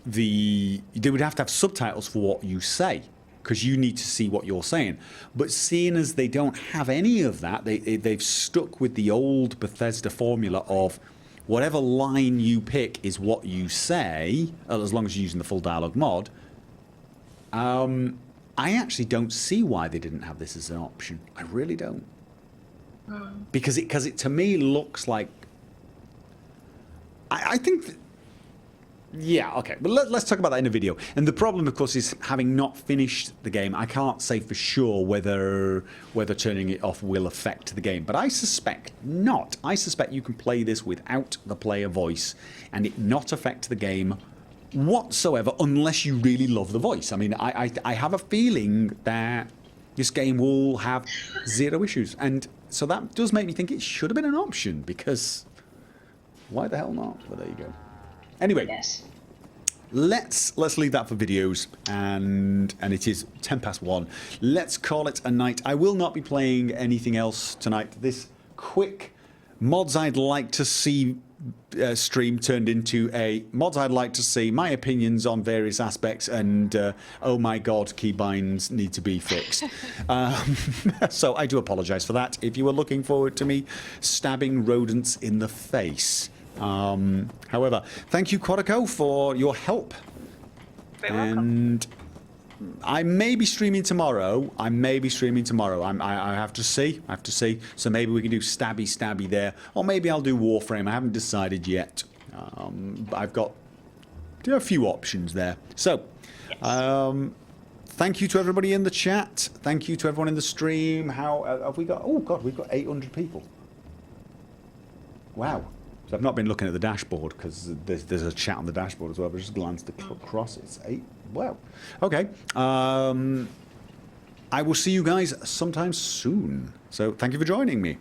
[SPEAKER 1] they would have to have subtitles for what you say. because you need to see what you're saying. But seeing as they don't have any of that, they've stuck with the old Bethesda formula of whatever line you pick is what you say, as long as you're using the full dialogue mod. I actually don't see why they didn't have this as an option. I really don't. Because it to me looks like... I think... Yeah, okay. But let's talk about that in a video. And the problem, of course, is having not finished the game, I can't say for sure whether turning it off will affect the game. But I suspect not. I suspect you can play this without the player voice and it not affect the game whatsoever, unless you really love the voice. I mean, I have a feeling that this game will have zero issues. And so that does make me think it should have been an option, because why the hell not? But there you go. Anyway,
[SPEAKER 3] Yes.
[SPEAKER 1] let's leave that for videos, and it is 1:10. Let's call it a night. I will not be playing anything else tonight. This quick mods I'd like to see stream turned into a mods I'd like to see, my opinions on various aspects, and oh my god, keybinds need to be fixed. So I do apologise for that. If you were looking forward to me stabbing rodents in the face. However, thank you, Quadico, for your help.
[SPEAKER 3] Very welcome.
[SPEAKER 1] And I may be streaming tomorrow. I have to see. So maybe we can do stabby there, or maybe I'll do Warframe. I haven't decided yet. But I've got a few options there. So, thank you to everybody in the chat. Thank you to everyone in the stream. How have we got? Oh god, we've got 800 people. Wow. So I've not been looking at the dashboard, because there's a chat on the dashboard as well. But just glanced across. It's 8. Wow. Okay. I will see you guys sometime soon. So thank you for joining me.